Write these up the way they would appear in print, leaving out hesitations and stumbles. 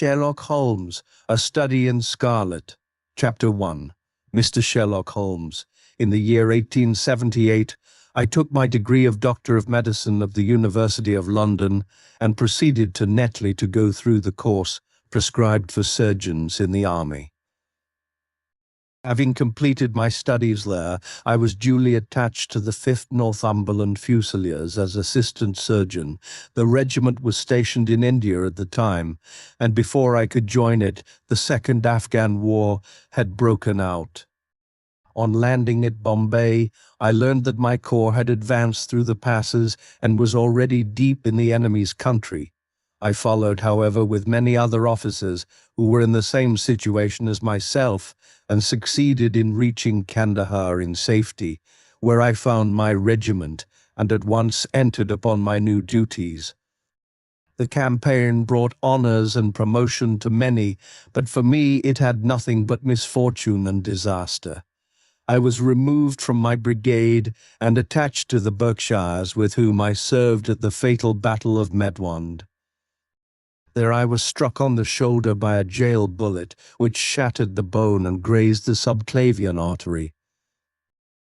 Sherlock Holmes, A Study in Scarlet. Chapter 1. Mr. Sherlock Holmes. In the year 1878, I took my degree of Doctor of Medicine of the University of London and proceeded to Netley to go through the course prescribed for surgeons in the army. Having completed my studies there, I was duly attached to the 5th Northumberland Fusiliers as assistant surgeon. The regiment was stationed in India at the time, and before I could join it, the Second Afghan War had broken out. On landing at Bombay, I learned that my corps had advanced through the passes and was already deep in the enemy's country. I followed, however, with many other officers who were in the same situation as myself and succeeded in reaching Kandahar in safety, where I found my regiment and at once entered upon my new duties. The campaign brought honors and promotion to many, but for me it had nothing but misfortune and disaster. I was removed from my brigade and attached to the Berkshires, with whom I served at the fatal Battle of Medwand. There I was struck on the shoulder by a jail bullet, which shattered the bone and grazed the subclavian artery.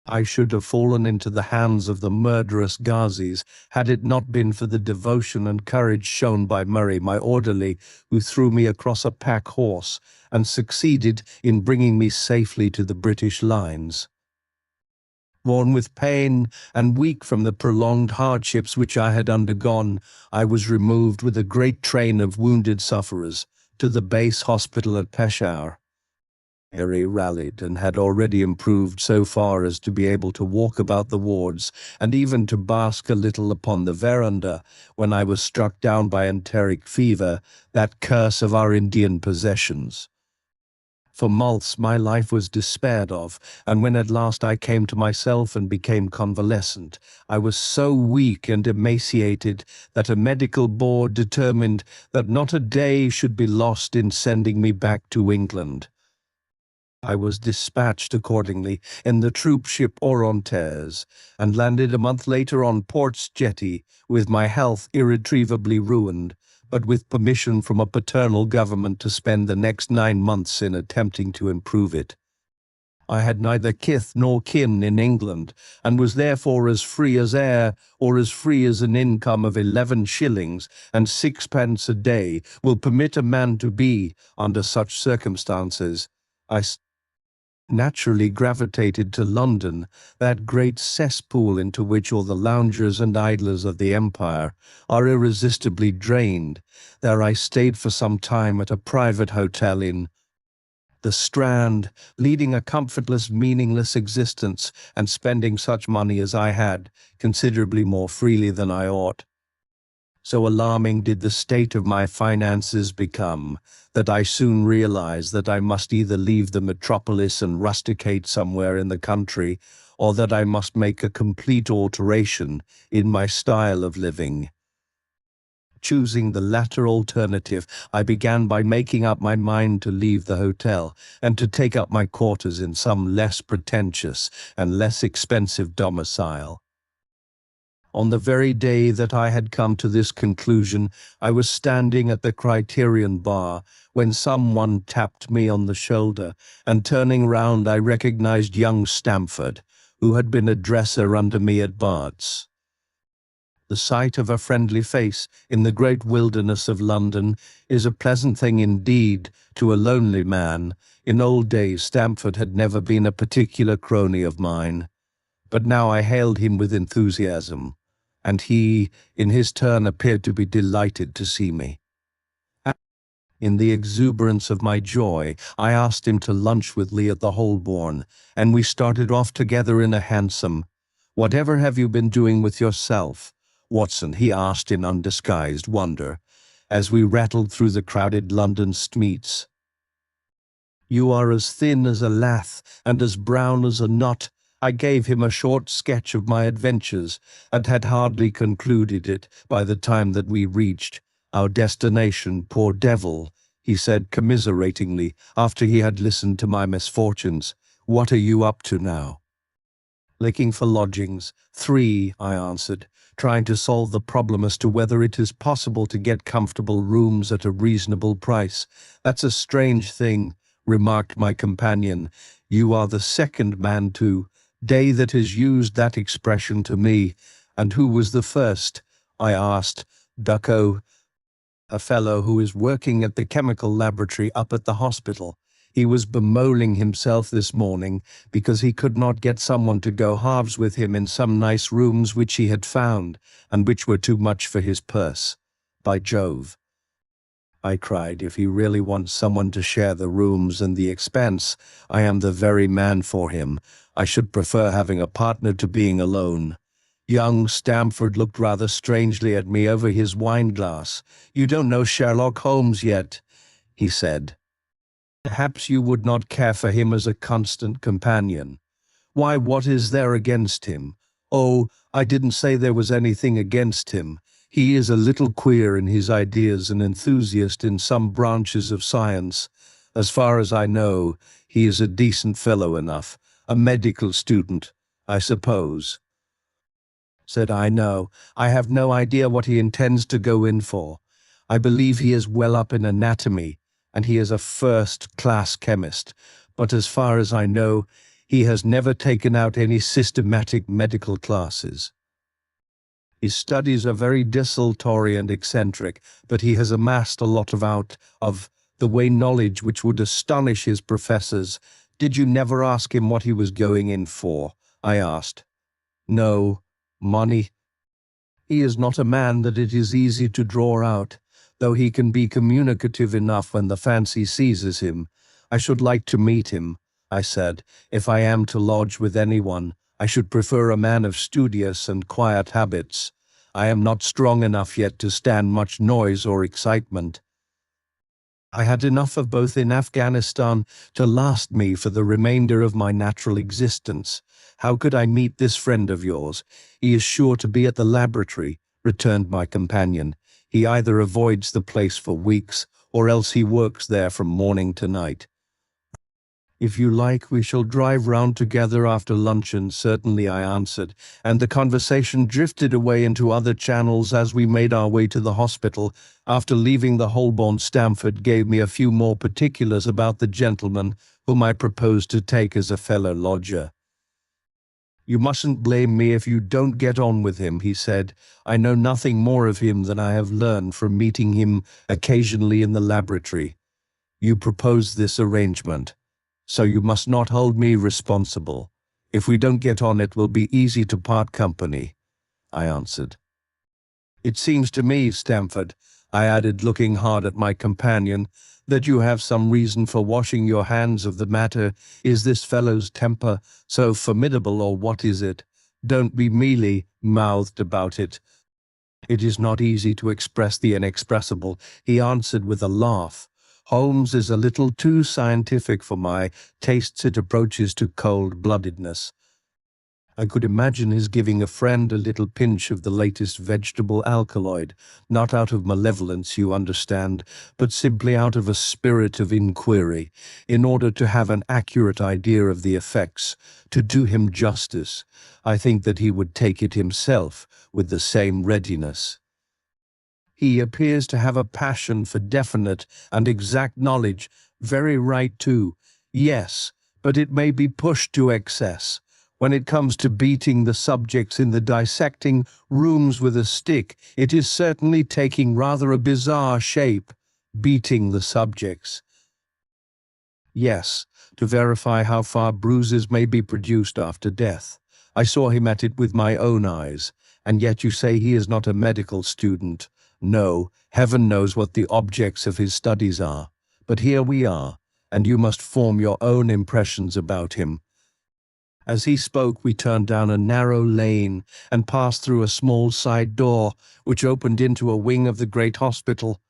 I should have fallen into the hands of the murderous Ghazis had it not been for the devotion and courage shown by Murray, my orderly, who threw me across a pack horse and succeeded in bringing me safely to the British lines. Worn with pain and weak from the prolonged hardships which I had undergone, I was removed with a great train of wounded sufferers to the base hospital at Peshawar. Harry rallied and had already improved so far as to be able to walk about the wards and even to bask a little upon the veranda when I was struck down by enteric fever, that curse of our Indian possessions. For months my life was despaired of, and when at last I came to myself and became convalescent, I was so weak and emaciated that a medical board determined that not a day should be lost in sending me back to England. I was dispatched accordingly in the troop ship Orontes, and landed a month later on Port's Jetty, with my health irretrievably ruined, but with permission from a paternal government to spend the next 9 months in attempting to improve it. I had neither kith nor kin in England, and was therefore as free as air, or as free as an income of 11 shillings and 6 pence a day will permit a man to be under such circumstances. I naturally gravitated to London, that great cesspool into which all the loungers and idlers of the empire are irresistibly drained. There I stayed for some time at a private hotel in the Strand, leading a comfortless, meaningless existence and spending such money as I had, considerably more freely than I ought. So alarming did the state of my finances become that I soon realized that I must either leave the metropolis and rusticate somewhere in the country, or that I must make a complete alteration in my style of living. Choosing the latter alternative, I began by making up my mind to leave the hotel and to take up my quarters in some less pretentious and less expensive domicile. On the very day that I had come to this conclusion, I was standing at the Criterion bar when someone tapped me on the shoulder, and turning round I recognized young Stamford, who had been a dresser under me at Bart's. The sight of a friendly face in the great wilderness of London is a pleasant thing indeed to a lonely man. In old days Stamford had never been a particular crony of mine, but now I hailed him with enthusiasm, and he, in his turn, appeared to be delighted to see me. In the exuberance of my joy, I asked him to lunch with me at the Holborn, and we started off together in a hansom. "Whatever have you been doing with yourself, Watson?" he asked in undisguised wonder, as we rattled through the crowded London streets. "You are as thin as a lath and as brown as a nut." I gave him a short sketch of my adventures, and had hardly concluded it by the time that we reached our destination. "Poor devil," he said commiseratingly, after he had listened to my misfortunes. "What are you up to now?" "Looking for lodgings. 3, I answered. trying to solve the problem as to whether it is possible to get comfortable rooms at a reasonable price. That's a strange thing, remarked my companion. You are the second man today that has used that expression to me. And who was the first? I asked. Ducko, a fellow who is working at the chemical laboratory up at the hospital. He was bemoaning himself this morning because he could not get someone to go halves with him in some nice rooms which he had found, and which were too much for his purse. By Jove, I cried, if he really wants someone to share the rooms and the expense, I am the very man for him. I should prefer having a partner to being alone. Young Stamford looked rather strangely at me over his wine-glass. You don't know Sherlock Holmes yet, he said. Perhaps you would not care for him as a constant companion. Why, what is there against him? Oh, I didn't say there was anything against him. He is a little queer in his ideas, an enthusiast in some branches of science. As far as I know, he is a decent fellow enough. A medical student, I suppose. Said I. No, I have no idea what he intends to go in for. I believe he is well up in anatomy, and he is a first-class chemist, but as far as I know, he has never taken out any systematic medical classes. His studies are very desultory and eccentric, but he has amassed a lot of the way knowledge which would astonish his professors. Did you never ask him what he was going in for? I asked. No. Money. He is not a man that it is easy to draw out, though he can be communicative enough when the fancy seizes him. I should like to meet him, I said. If I am to lodge with anyone, I should prefer a man of studious and quiet habits. I am not strong enough yet to stand much noise or excitement. I had enough of both in Afghanistan to last me for the remainder of my natural existence. How could I meet this friend of yours? He is sure to be at the laboratory, returned my companion. He either avoids the place for weeks, or else he works there from morning to night. If you like, we shall drive round together after luncheon, certainly, I answered, and the conversation drifted away into other channels as we made our way to the hospital. After leaving the Holborn, Stamford gave me a few more particulars about the gentleman whom I proposed to take as a fellow lodger. You mustn't blame me if you don't get on with him, he said. I know nothing more of him than I have learned from meeting him occasionally in the laboratory. You propose this arrangement, so you must not hold me responsible. If we don't get on, it will be easy to part company, I answered. It seems to me, Stamford, I added, looking hard at my companion, that you have some reason for washing your hands of the matter. Is this fellow's temper so formidable, or what is it? Don't be mealy-mouthed about it. It is not easy to express the inexpressible, he answered with a laugh. Holmes is a little too scientific for my tastes. It approaches to cold-bloodedness. I could imagine his giving a friend a little pinch of the latest vegetable alkaloid, not out of malevolence, you understand, but simply out of a spirit of inquiry, in order to have an accurate idea of the effects. To do him justice, I think that he would take it himself with the same readiness. He appears to have a passion for definite and exact knowledge. Very right, too. Yes, but it may be pushed to excess. When it comes to beating the subjects in the dissecting rooms with a stick, it is certainly taking rather a bizarre shape. Beating the subjects. Yes, to verify how far bruises may be produced after death. I saw him at it with my own eyes. And yet you say he is not a medical student. No, heaven knows what the objects of his studies are. But here we are, and you must form your own impressions about him. As he spoke, we turned down a narrow lane and passed through a small side door, which opened into a wing of the great hospital.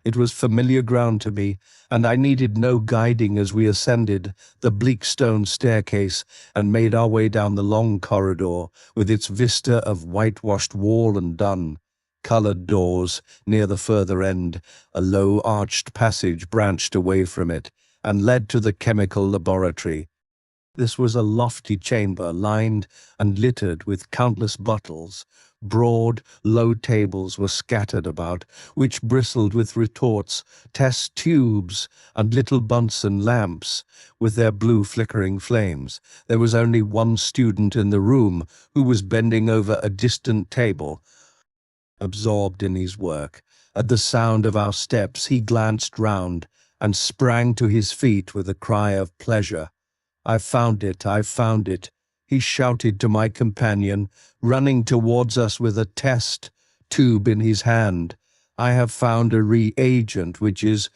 It was familiar ground to me, and I needed no guiding as we ascended the bleak stone staircase and made our way down the long corridor, with its vista of whitewashed wall and dun-coloured doors. Near the further end, a low arched passage branched away from it and led to the chemical laboratory. This was a lofty chamber lined and littered with countless bottles. Broad, low tables were scattered about, which bristled with retorts, test tubes, and little Bunsen lamps, with their blue flickering flames. There was only one student in the room, who was bending over a distant table, absorbed in his work. At the sound of our steps, he glanced round and sprang to his feet with a cry of pleasure. "I found it, I found it," he shouted to my companion, running towards us with a test tube in his hand. "I have found a reagent which is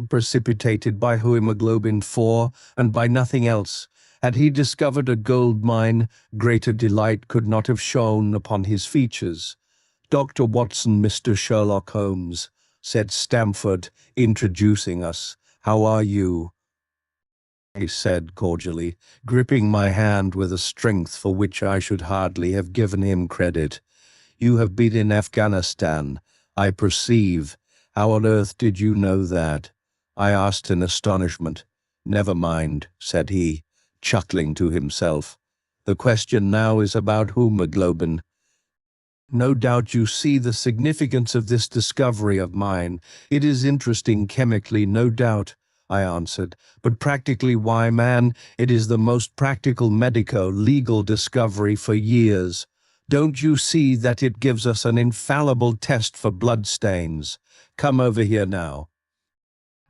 precipitated by hemoglobin 4 and by nothing else." Had he discovered a gold mine, greater delight could not have shone upon his features. "Dr. Watson, Mr. Sherlock Holmes," said Stamford, introducing us. "How are you?" he said cordially, gripping my hand with a strength for which I should hardly have given him credit. "You have been in Afghanistan, I perceive. How on earth did you know that?" I asked in astonishment. "Never mind," said he, chuckling to himself. "The question now is about hemoglobin. No doubt you see the significance of this discovery of mine. It is interesting chemically, no doubt," I answered, "but practically, why, man, it is the most practical medico-legal discovery for years. Don't you see that it gives us an infallible test for blood stains? Come over here now."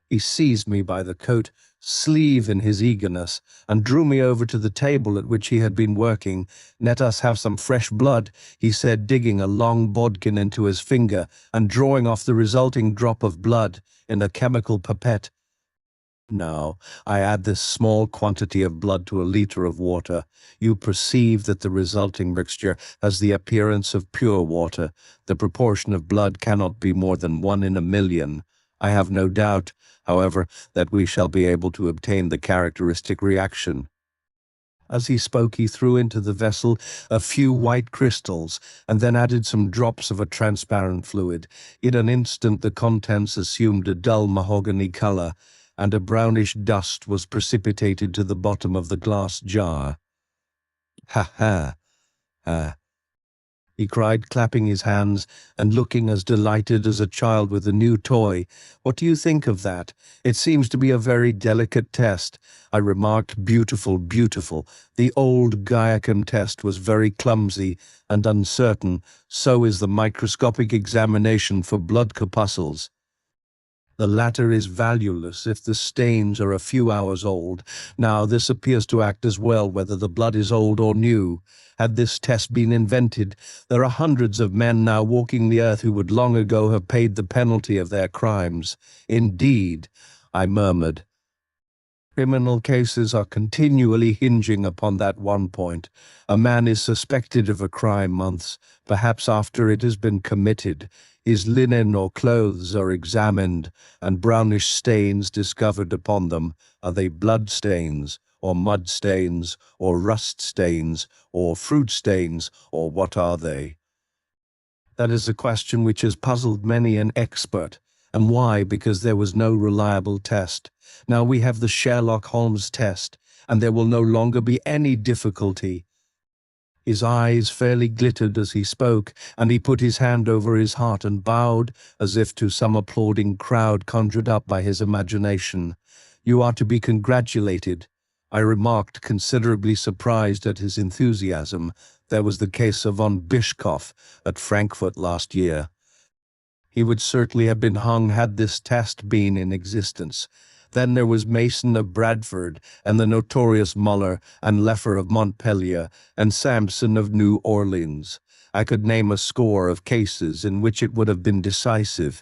He seized me by the coat sleeve in his eagerness and drew me over to the table at which he had been working. "Let us have some fresh blood," he said, digging a long bodkin into his finger and drawing off the resulting drop of blood in a chemical pipette. Now, I add this small quantity of blood to a liter of water. You perceive that the resulting mixture has the appearance of pure water. The proportion of blood cannot be more than 1 in a million. I have no doubt, however, that we shall be able to obtain the characteristic reaction." As he spoke, he threw into the vessel a few white crystals, and then added some drops of a transparent fluid. In an instant the contents assumed a dull mahogany color, and a brownish dust was precipitated to the bottom of the glass jar. "Ha ha! Ha!" he cried, clapping his hands and looking as delighted as a child with a new toy. "What do you think of that? It seems to be a very delicate test." I remarked. "Beautiful, beautiful. The old Giacom test was very clumsy and uncertain. So is the microscopic examination for blood corpuscles. The latter is valueless if the stains are a few hours old. Now, this appears to act as well whether the blood is old or new. Had this test been invented, there are hundreds of men now walking the earth who would long ago have paid the penalty of their crimes." "Indeed," I murmured. "Criminal cases are continually hinging upon that one point. A man is suspected of a crime months, perhaps after it has been committed. His linen or clothes are examined, and brownish stains discovered upon them. Are they blood stains, or mud stains, or rust stains, or fruit stains, or what are they?" That is a question which has puzzled many an expert. And why? Because there was no reliable test. Now we have the Sherlock Holmes test, and there will no longer be any difficulty. His eyes fairly glittered as he spoke, and he put his hand over his heart and bowed as if to some applauding crowd conjured up by his imagination. "You are to be congratulated," I remarked, considerably surprised at his enthusiasm. "There was the case of von Bischkoff at Frankfurt last year. He would certainly have been hung had this test been in existence. Then there was Mason of Bradford, and the notorious Muller and Leffer of Montpellier, and Sampson of New Orleans. I could name a score of cases in which it would have been decisive."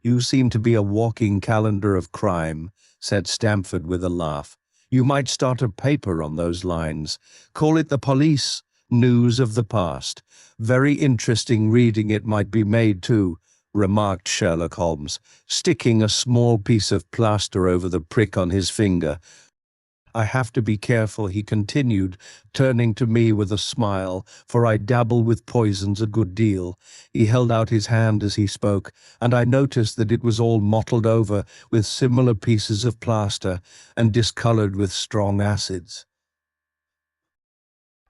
"You seem to be a walking calendar of crime," said Stamford with a laugh. "You might start a paper on those lines. Call it the Police News of the Past. Very interesting reading it might be made too," remarked Sherlock Holmes, sticking a small piece of plaster over the prick on his finger. I have to be careful," he continued, turning to me with a smile, "for I dabble with poisons a good deal." He held out his hand as he spoke, and I noticed that it was all mottled over with similar pieces of plaster and discolored with strong acids.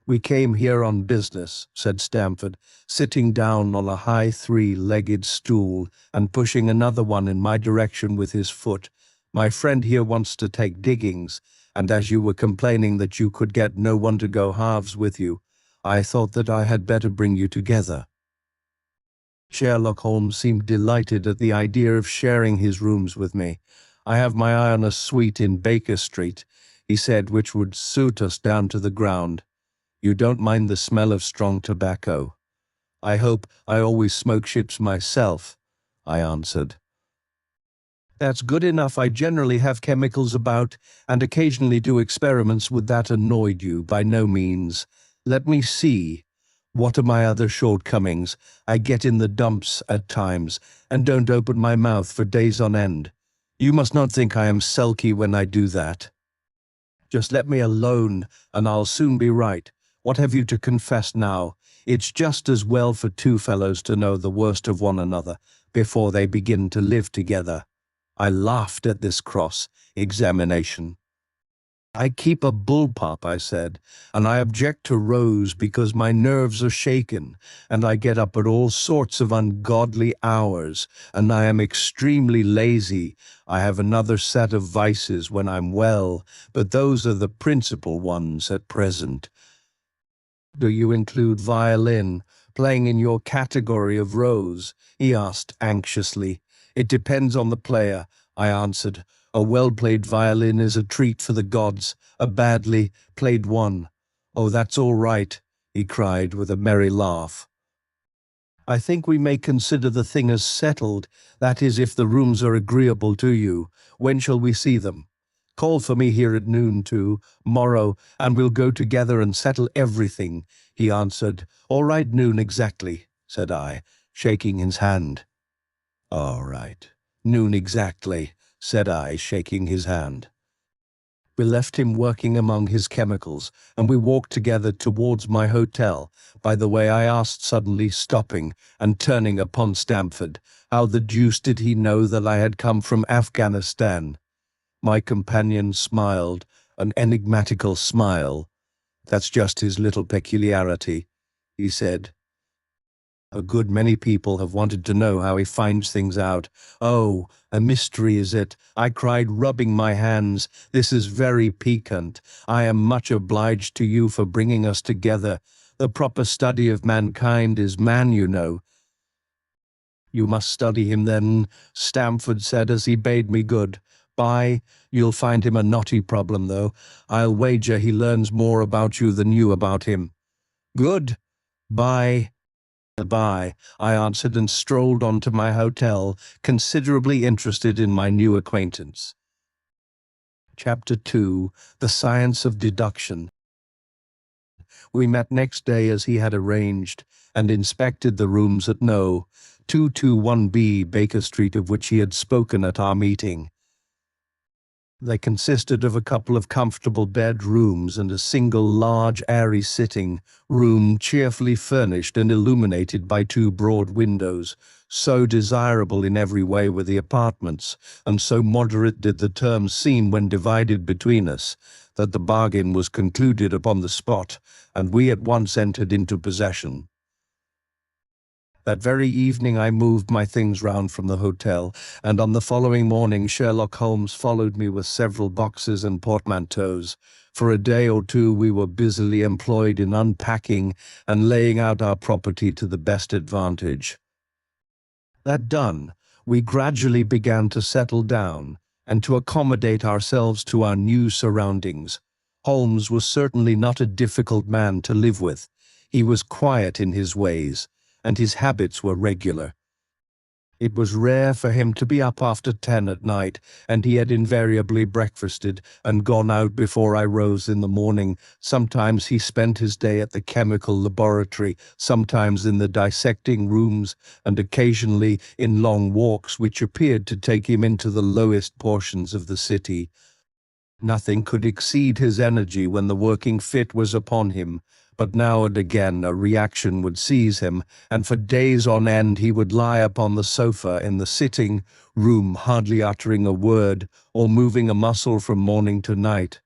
"We came here on business," said Stamford, sitting down on a high three-legged stool and pushing another one in my direction with his foot. "My friend here wants to take diggings, and as you were complaining that you could get no one to go halves with you, I thought that I had better bring you together." Sherlock Holmes seemed delighted at the idea of sharing his rooms with me. "I have my eye on a suite in Baker Street," he said, "which would suit us down to the ground. You don't mind the smell of strong tobacco?" "I hope. I always smoke ships myself," I answered. "That's good enough. I generally have chemicals about, and occasionally do experiments. Would that annoyed you?" "By no means. Let me see. What are my other shortcomings? I get in the dumps at times, and don't open my mouth for days on end. You must not think I am sulky when I do that. Just let me alone, and I'll soon be right. What have you to confess now? It's just as well for two fellows to know the worst of one another before they begin to live together." I laughed at this cross-examination. "I keep a bullpup," I said, "and I object to rows because my nerves are shaken, and I get up at all sorts of ungodly hours, and I am extremely lazy. I have another set of vices when I'm well, but those are the principal ones at present." "Do you include violin playing in your category of rows?" he asked anxiously. "It depends on the player," I answered. "A well-played violin is a treat for the gods, a badly played one." "Oh, that's all right," he cried with a merry laugh. "I think we may consider the thing as settled, that is, if the rooms are agreeable to you. When shall we see them?" "Call for me here at noon tomorrow, and we'll go together and settle everything," he answered. "All right, noon exactly," said I, shaking his hand. "All right, noon exactly," said I, shaking his hand. We left him working among his chemicals, and we walked together towards my hotel. "By the way," I asked suddenly, stopping and turning upon Stamford, "how the deuce did he know that I had come from Afghanistan?" My companion smiled, an enigmatical smile. "That's just his little peculiarity," he said. "A good many people have wanted to know how he finds things out." "Oh, a mystery, is it?" I cried, rubbing my hands. "This is very piquant. I am much obliged to you for bringing us together. The proper study of mankind is man, you know." "You must study him then," Stamford said as he bade me good bye. "You'll find him a knotty problem, though. I'll wager he learns more about you than you about him." "Good bye." "Bye," I answered and strolled on to my hotel, considerably interested in my new acquaintance. Chapter 2. The Science of Deduction. We met next day as he had arranged, and inspected the rooms at No. 221B Baker Street of which he had spoken at our meeting. They consisted of a couple of comfortable bedrooms and a single large airy sitting room cheerfully furnished and illuminated by two broad windows. So desirable in every way were the apartments, and so moderate did the terms seem when divided between us, that the bargain was concluded upon the spot, and we at once entered into possession. That very evening I moved my things round from the hotel, and on the following morning Sherlock Holmes followed me with several boxes and portmanteaus. For a day or two we were busily employed in unpacking and laying out our property to the best advantage. That done, we gradually began to settle down and to accommodate ourselves to our new surroundings. Holmes was certainly not a difficult man to live with. He was quiet in his ways, and his habits were regular. It was rare for him to be up after 10 at night, and he had invariably breakfasted and gone out before I rose in the morning. Sometimes he spent his day at the chemical laboratory, sometimes in the dissecting rooms, and occasionally in long walks which appeared to take him into the lowest portions of the city. Nothing could exceed his energy when the working fit was upon him, but now and again a reaction would seize him, and for days on end he would lie upon the sofa in the sitting room, hardly uttering a word or moving a muscle from morning to night.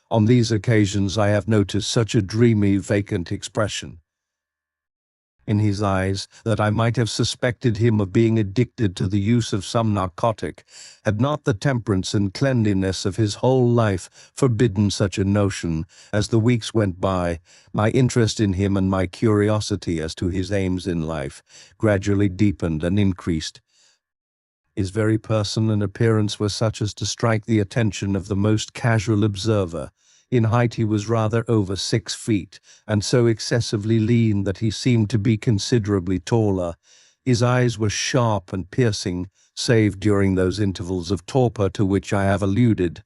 On these occasions I have noticed such a dreamy, vacant expression in his eyes that I might have suspected him of being addicted to the use of some narcotic, had not the temperance and cleanliness of his whole life forbidden such a notion. As the weeks went by, my interest in him and my curiosity as to his aims in life gradually deepened and increased. His very person and appearance were such as to strike the attention of the most casual observer. In height he was rather over 6 feet, and so excessively lean that he seemed to be considerably taller. His eyes were sharp and piercing, save during those intervals of torpor to which I have alluded,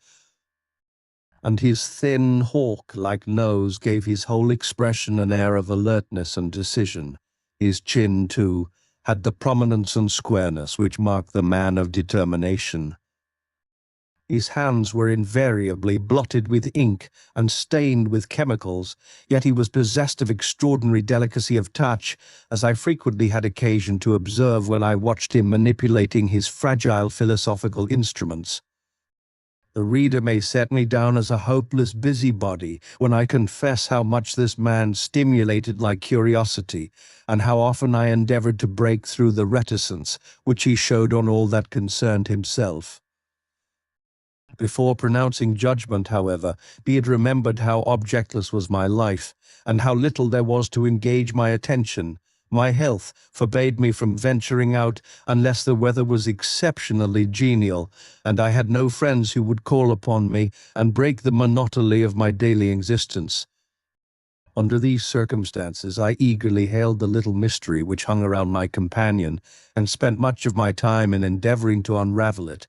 and his thin, hawk-like nose gave his whole expression an air of alertness and decision. His chin, too, had the prominence and squareness which mark the man of determination. His hands were invariably blotted with ink and stained with chemicals, yet he was possessed of extraordinary delicacy of touch, as I frequently had occasion to observe when I watched him manipulating his fragile philosophical instruments. The reader may set me down as a hopeless busybody when I confess how much this man stimulated my curiosity, and how often I endeavored to break through the reticence which he showed on all that concerned himself. Before pronouncing judgment, however, be it remembered how objectless was my life, and how little there was to engage my attention. My health forbade me from venturing out unless the weather was exceptionally genial, and I had no friends who would call upon me and break the monotony of my daily existence. Under these circumstances, I eagerly hailed the little mystery which hung around my companion, and spent much of my time in endeavoring to unravel it.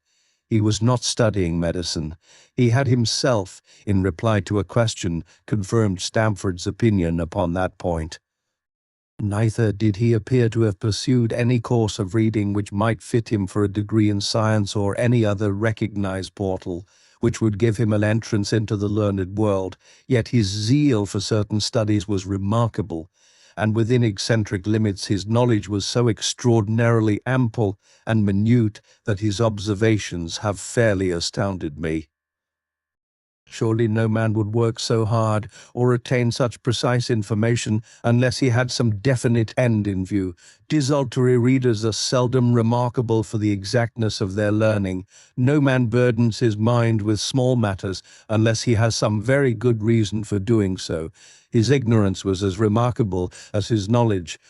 He was not studying medicine. He had himself, in reply to a question, confirmed Stamford's opinion upon that point. Neither did he appear to have pursued any course of reading which might fit him for a degree in science or any other recognized portal which would give him an entrance into the learned world, yet his zeal for certain studies was remarkable, and within eccentric limits his knowledge was so extraordinarily ample and minute that his observations have fairly astounded me. Surely no man would work so hard or attain such precise information unless he had some definite end in view. Desultory readers are seldom remarkable for the exactness of their learning. No man burdens his mind with small matters unless he has some very good reason for doing so. His ignorance was as remarkable as his knowledge.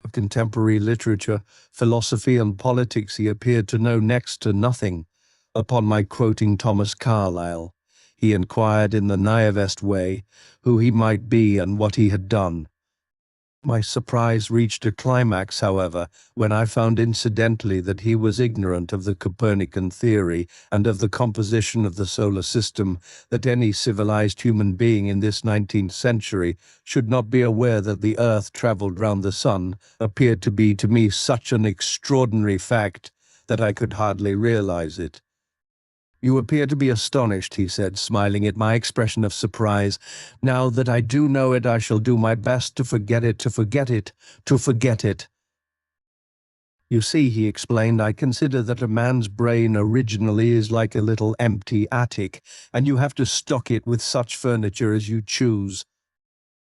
Of contemporary literature, philosophy, and politics he appeared to know next to nothing. Upon my quoting Thomas Carlyle, he inquired in the naivest way who he might be and what he had done. My surprise reached a climax, however, when I found incidentally that he was ignorant of the Copernican theory and of the composition of the solar system, that any civilized human being in this 19th century should not be aware that the earth traveled round the sun appeared to be to me such an extraordinary fact that I could hardly realize it. "You appear to be astonished," he said, smiling at my expression of surprise. "Now that I do know it, I shall do my best to forget it, to forget it, to forget it." "You see," he explained, "I consider that a man's brain originally is like a little empty attic, and you have to stock it with such furniture as you choose.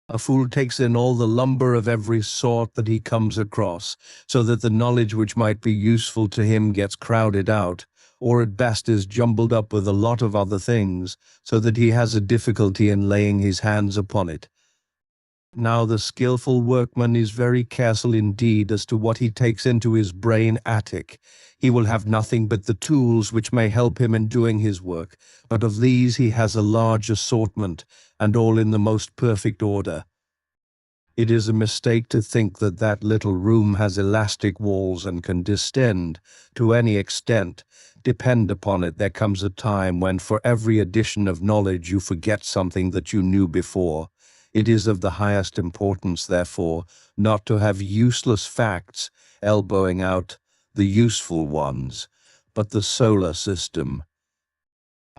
A fool takes in all the lumber of every sort that he comes across, so that the knowledge which might be useful to him gets crowded out, or at best is jumbled up with a lot of other things, so that he has a difficulty in laying his hands upon it. Now the skillful workman is very careful indeed as to what he takes into his brain attic. He will have nothing but the tools which may help him in doing his work, but of these he has a large assortment, and all in the most perfect order. It is a mistake to think that that little room has elastic walls and can distend to any extent. Depend upon it, there comes a time when for every addition of knowledge you forget something that you knew before. It is of the highest importance, therefore, not to have useless facts elbowing out the useful ones, but the solar system,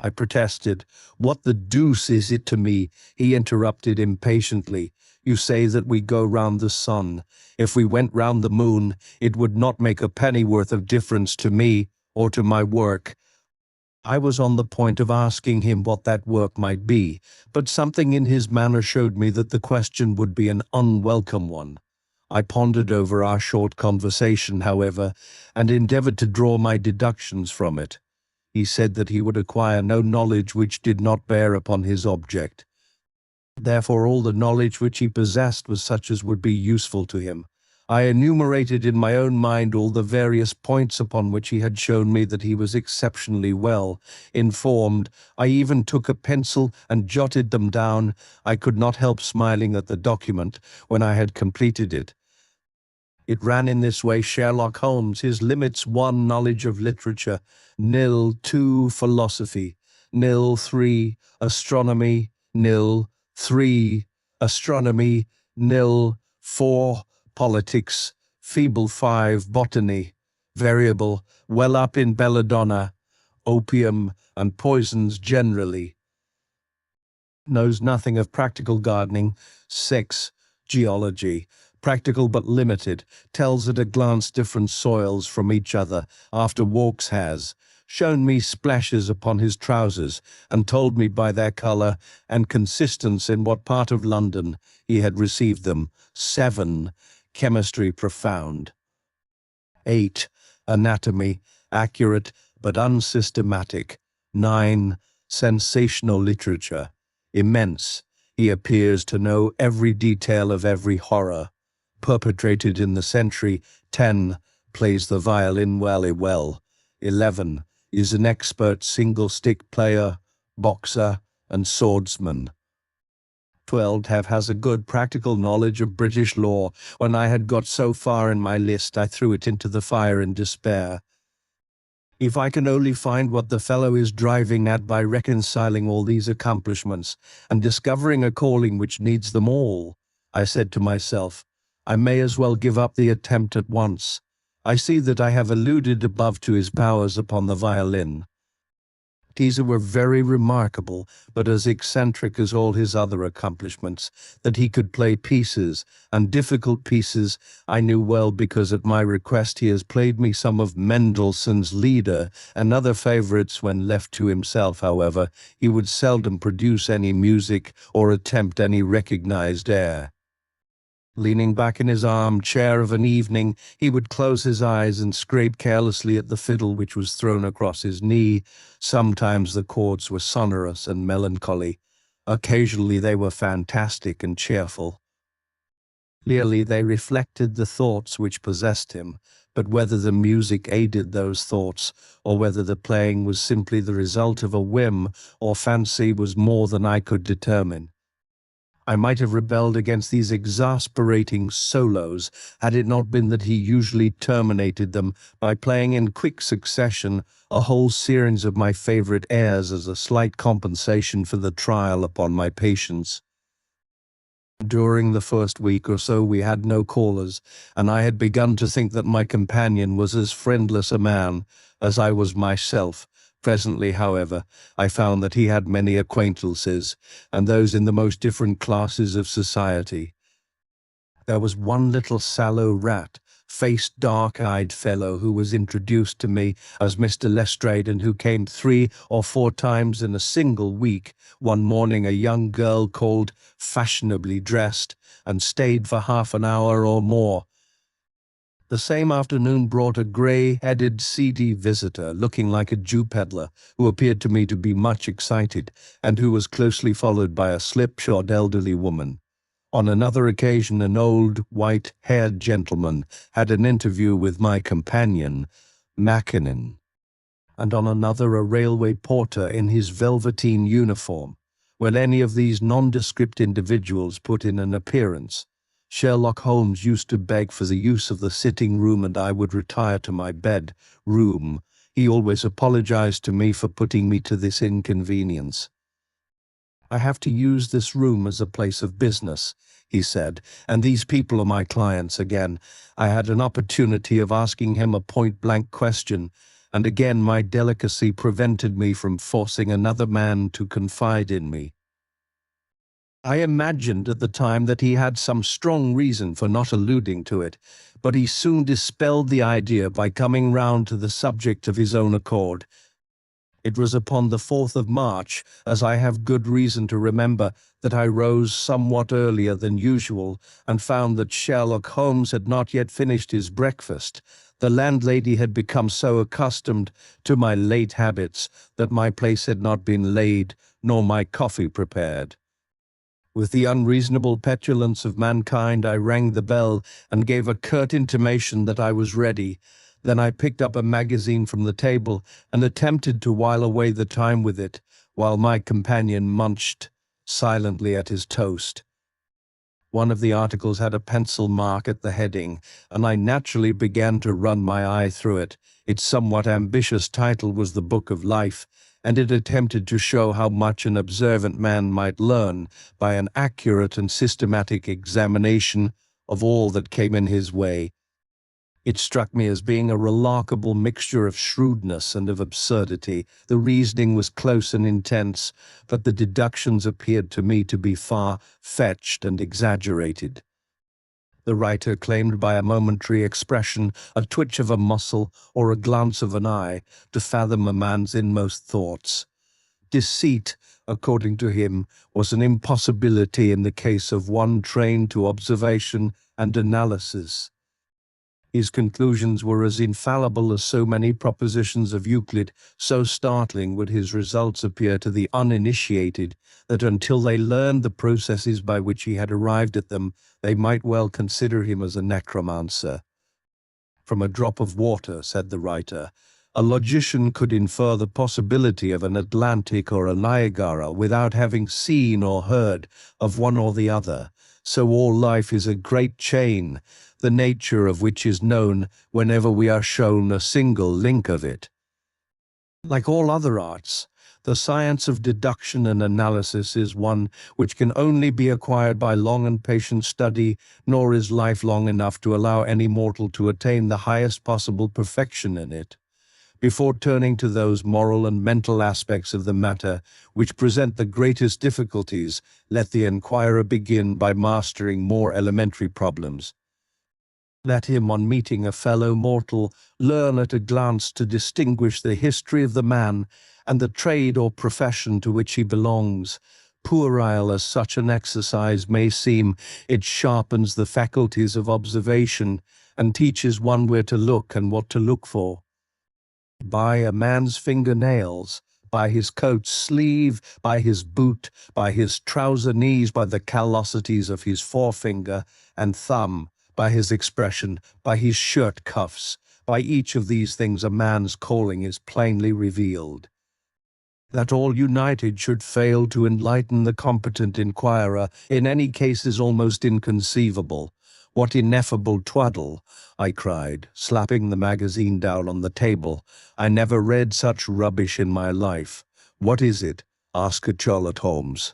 I protested. "What the deuce is it to me?" He interrupted impatiently. "You say that we go round the sun. If we went round the moon, it would not make a pennyworth of difference to me or to my work." I was on the point of asking him what that work might be, but something in his manner showed me that the question would be an unwelcome one. I pondered over our short conversation, however, and endeavored to draw my deductions from it. He said that he would acquire no knowledge which did not bear upon his object. Therefore all the knowledge which he possessed was such as would be useful to him. I enumerated in my own mind all the various points upon which he had shown me that he was exceptionally well informed. I even took a pencil and jotted them down. I could not help smiling at the document when I had completed it. It ran in this way: Sherlock Holmes, his limits: 1. Knowledge of literature, nil. 2. Philosophy, nil. 3. Astronomy, nil. 3. Astronomy, nil. 4. Politics, feeble. 5. Botany, variable, well up in belladonna, opium, and poisons generally. Knows nothing of practical gardening. 6. Geology, practical but limited, tells at a glance different soils from each other. After walks has shown me splashes upon his trousers, and told me by their colour and consistence in what part of London he had received them. 7. Chemistry, profound. 8. Anatomy, accurate but unsystematic. 9. Sensational literature, immense. He appears to know every detail of every horror perpetrated in the century. 10. Plays the violin well. 11. Is an expert single-stick player, boxer, and swordsman. 12. Has a good practical knowledge of British law. When I had got so far in my list, I threw it into the fire in despair. If I can only find what the fellow is driving at by reconciling all these accomplishments and discovering a calling which needs them all, I said to myself, I may as well give up the attempt at once. I see that I have alluded above to his powers upon the violin. These were very remarkable, but as eccentric as all his other accomplishments. That he could play pieces, and difficult pieces, I knew well, because at my request he has played me some of Mendelssohn's Lieder and other favourites. When left to himself, however, he would seldom produce any music or attempt any recognized air. Leaning back in his armchair of an evening, he would close his eyes and scrape carelessly at the fiddle which was thrown across his knee. Sometimes the chords were sonorous and melancholy. Occasionally they were fantastic and cheerful. Clearly they reflected the thoughts which possessed him, but whether the music aided those thoughts, or whether the playing was simply the result of a whim or fancy, was more than I could determine. I might have rebelled against these exasperating solos had it not been that he usually terminated them by playing in quick succession a whole series of my favourite airs as a slight compensation for the trial upon my patience. During the first week or so we had no callers, and I had begun to think that my companion was as friendless a man as I was myself. Presently, however, I found that he had many acquaintances, and those in the most different classes of society. There was one little sallow rat-faced, dark-eyed fellow who was introduced to me as Mr. Lestrade, and who came 3 or 4 times in a single week. One morning a young girl called, fashionably dressed, and stayed for half an hour or more. The same afternoon brought a grey-headed, seedy visitor, looking like a Jew peddler, who appeared to me to be much excited, and who was closely followed by a slipshod elderly woman. On another occasion an old, white-haired gentleman had an interview with my companion, Mackinnon, and on another a railway porter in his velveteen uniform. When any of these nondescript individuals put in an appearance, Sherlock Holmes used to beg for the use of the sitting-room, and I would retire to my bed-room. He always apologized to me for putting me to this inconvenience. I have to use this room as a place of business, he said, and these people are my clients again. I had an opportunity of asking him a point-blank question, and again my delicacy prevented me from forcing another man to confide in me. I imagined at the time that he had some strong reason for not alluding to it, but he soon dispelled the idea by coming round to the subject of his own accord. It was upon the 4th of March, as I have good reason to remember, that I rose somewhat earlier than usual and found that Sherlock Holmes had not yet finished his breakfast. The landlady had become so accustomed to my late habits that my place had not been laid nor my coffee prepared. With the unreasonable petulance of mankind, I rang the bell and gave a curt intimation that I was ready. Then I picked up a magazine from the table and attempted to while away the time with it, while my companion munched silently at his toast. One of the articles had a pencil mark at the heading, and I naturally began to run my eye through it. Its somewhat ambitious title was The Book of Life, and it attempted to show how much an observant man might learn by an accurate and systematic examination of all that came in his way. It struck me as being a remarkable mixture of shrewdness and of absurdity. The reasoning was close and intense, but the deductions appeared to me to be far-fetched and exaggerated. The writer claimed by a momentary expression, a twitch of a muscle, or a glance of an eye, to fathom a man's inmost thoughts. Deceit, according to him, was an impossibility in the case of one trained to observation and analysis. His conclusions were as infallible as so many propositions of Euclid. So startling would his results appear to the uninitiated that until they learned the processes by which he had arrived at them, they might well consider him as a necromancer. From a drop of water, said the writer, a logician could infer the possibility of an Atlantic or a Niagara without having seen or heard of one or the other. So all life is a great chain, the nature of which is known whenever we are shown a single link of it. Like all other arts, the science of deduction and analysis is one which can only be acquired by long and patient study, nor is life long enough to allow any mortal to attain the highest possible perfection in it. Before turning to those moral and mental aspects of the matter which present the greatest difficulties, let the inquirer begin by mastering more elementary problems. Let him, on meeting a fellow mortal, learn at a glance to distinguish the history of the man and the trade or profession to which he belongs. Puerile as such an exercise may seem, it sharpens the faculties of observation and teaches one where to look and what to look for. By a man's fingernails, by his coat sleeve, by his boot, by his trouser knees, by the callosities of his forefinger and thumb, by his expression, by his shirt cuffs, by each of these things a man's calling is plainly revealed. That all united should fail to enlighten the competent inquirer in any case is almost inconceivable. What ineffable twaddle, I cried, slapping the magazine down on the table. I never read such rubbish in my life. What is it? Asked Sherlock Holmes.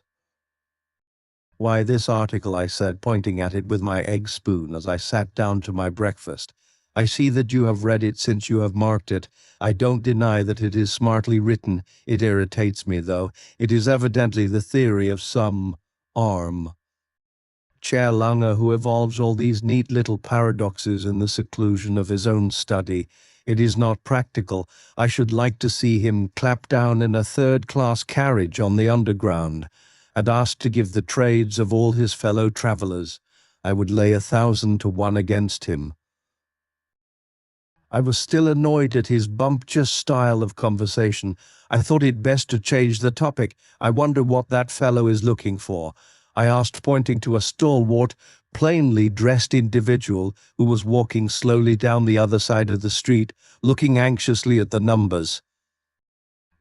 Why, this article, I said, pointing at it with my egg spoon as I sat down to my breakfast. I see that you have read it since you have marked it. I don't deny that it is smartly written. It irritates me, though. It is evidently the theory of some arm Chair-Langer who evolves all these neat little paradoxes in the seclusion of his own study. It is not practical. I should like to see him clapped down in a third-class carriage on the Underground, and asked to give the trades of all his fellow travellers. I would lay 1,000 to 1 against him. I was still annoyed at his bumptious style of conversation. I thought it best to change the topic. I wonder what that fellow is looking for, I asked, pointing to a stalwart, plainly dressed individual who was walking slowly down the other side of the street, looking anxiously at the numbers.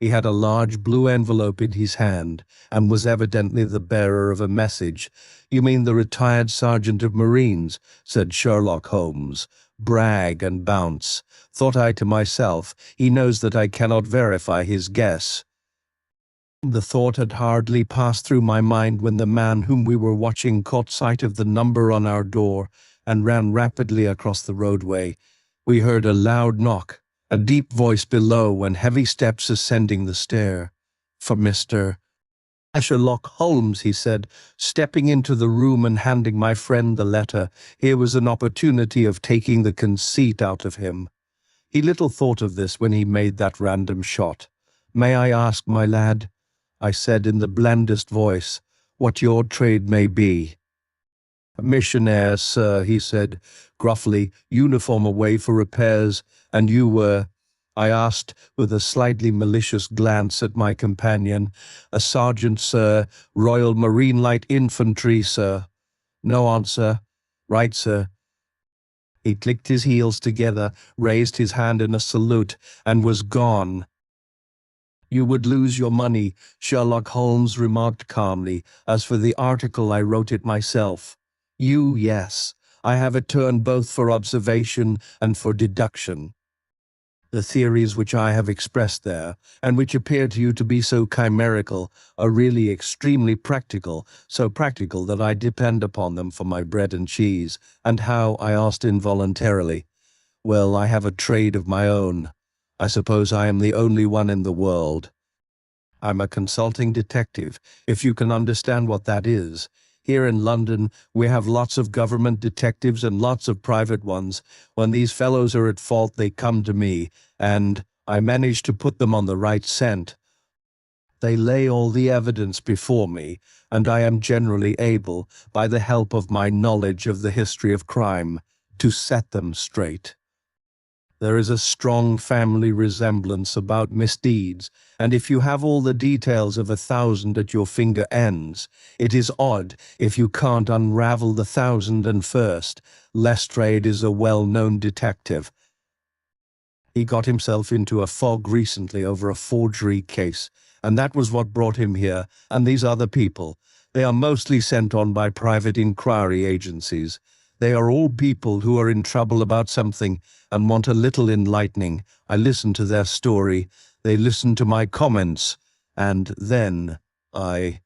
He had a large blue envelope in his hand, and was evidently the bearer of a message. "You mean the retired sergeant of Marines," said Sherlock Holmes. "Brag and bounce," thought I to myself. He knows that I cannot verify his guess. The thought had hardly passed through my mind when the man whom we were watching caught sight of the number on our door and ran rapidly across the roadway. We heard a loud knock, A deep voice below and heavy steps ascending the stair. "For Mr. Sherlock Holmes," he said, stepping into the room and handing my friend the letter. Here was an opportunity of taking the conceit out of him. He little thought of this when he made that random shot. "May I ask, my lad," I said in the blandest voice, "what your trade may be?" "A missionaire, sir," he said, gruffly, "uniform away for repairs, and you were—" I asked, with a slightly malicious glance at my companion. "A sergeant, sir, Royal Marine Light Infantry, sir." No answer. "Right, sir." He clicked his heels together, raised his hand in a salute, and was gone. "You would lose your money," Sherlock Holmes remarked calmly. "As for the article, I wrote it myself." Yes. I have a turn both for observation and for deduction. The theories which I have expressed there, and which appear to you to be so chimerical, are really extremely practical, so practical that I depend upon them for my bread and cheese. And how? I asked involuntarily. Well, I have a trade of my own. I suppose I am the only one in the world. I'm a consulting detective, if you can understand what that is. Here in London, we have lots of government detectives and lots of private ones. When these fellows are at fault, they come to me, and I manage to put them on the right scent. They lay all the evidence before me, and I am generally able, by the help of my knowledge of the history of crime, to set them straight. There is a strong family resemblance about misdeeds, and if you have all the details of 1,000 at your finger ends, it is odd if you can't unravel the 1,001st. Lestrade is a well-known detective. He got himself into a fog recently over a forgery case, and that was what brought him here, and these other people. They are mostly sent on by private inquiry agencies. They are all people who are in trouble about something and want a little enlightening. I listen to their story, they listen to my comments, and then I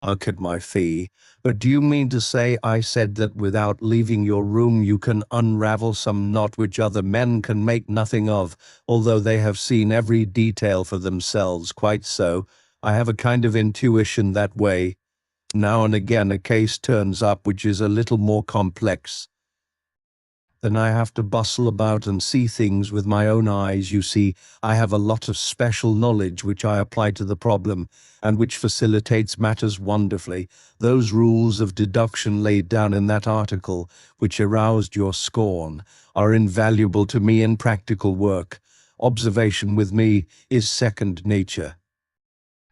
at my fee. But do you mean to say I said that without leaving your room you can unravel some knot which other men can make nothing of, although they have seen every detail for themselves? Quite so. I have a kind of intuition that way. Now and again a case turns up which is a little more complex. Then I have to bustle about and see things with my own eyes. You see, I have a lot of special knowledge which I apply to the problem, and which facilitates matters wonderfully. Those rules of deduction laid down in that article, which aroused your scorn, are invaluable to me in practical work. Observation with me is second nature.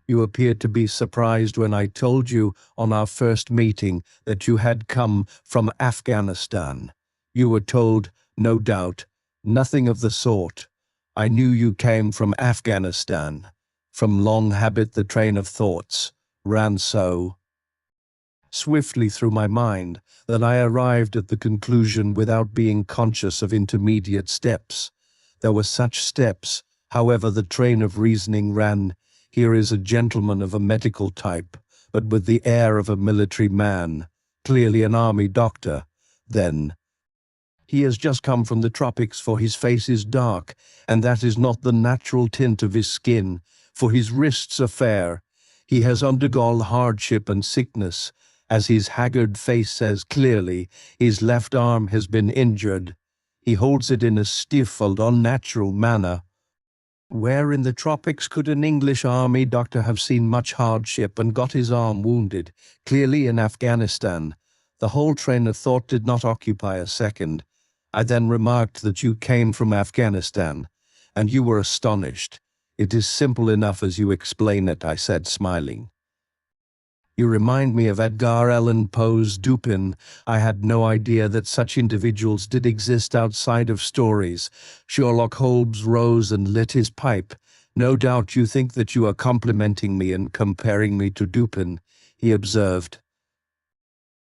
You appeared to be surprised when I told you on our first meeting that you had come from Afghanistan. You were told, no doubt, nothing of the sort. I knew you came from Afghanistan. From long habit the train of thoughts ran so swiftly through my mind that I arrived at the conclusion without being conscious of intermediate steps. There were such steps, however the train of reasoning ran. Here is a gentleman of a medical type, but with the air of a military man, clearly an army doctor. Then, he has just come from the tropics, for his face is dark, and that is not the natural tint of his skin, for his wrists are fair. He has undergone hardship and sickness, as his haggard face says clearly. His left arm has been injured. He holds it in a stiff and unnatural manner. Where in the tropics could an English army doctor have seen much hardship and got his arm wounded? Clearly in Afghanistan. The whole train of thought did not occupy a second. I then remarked that you came from Afghanistan, and you were astonished. It is simple enough as you explain it, I said, smiling. You remind me of Edgar Allan Poe's Dupin. I had no idea that such individuals did exist outside of stories. Sherlock Holmes rose and lit his pipe. No doubt you think that you are complimenting me and comparing me to Dupin, he observed.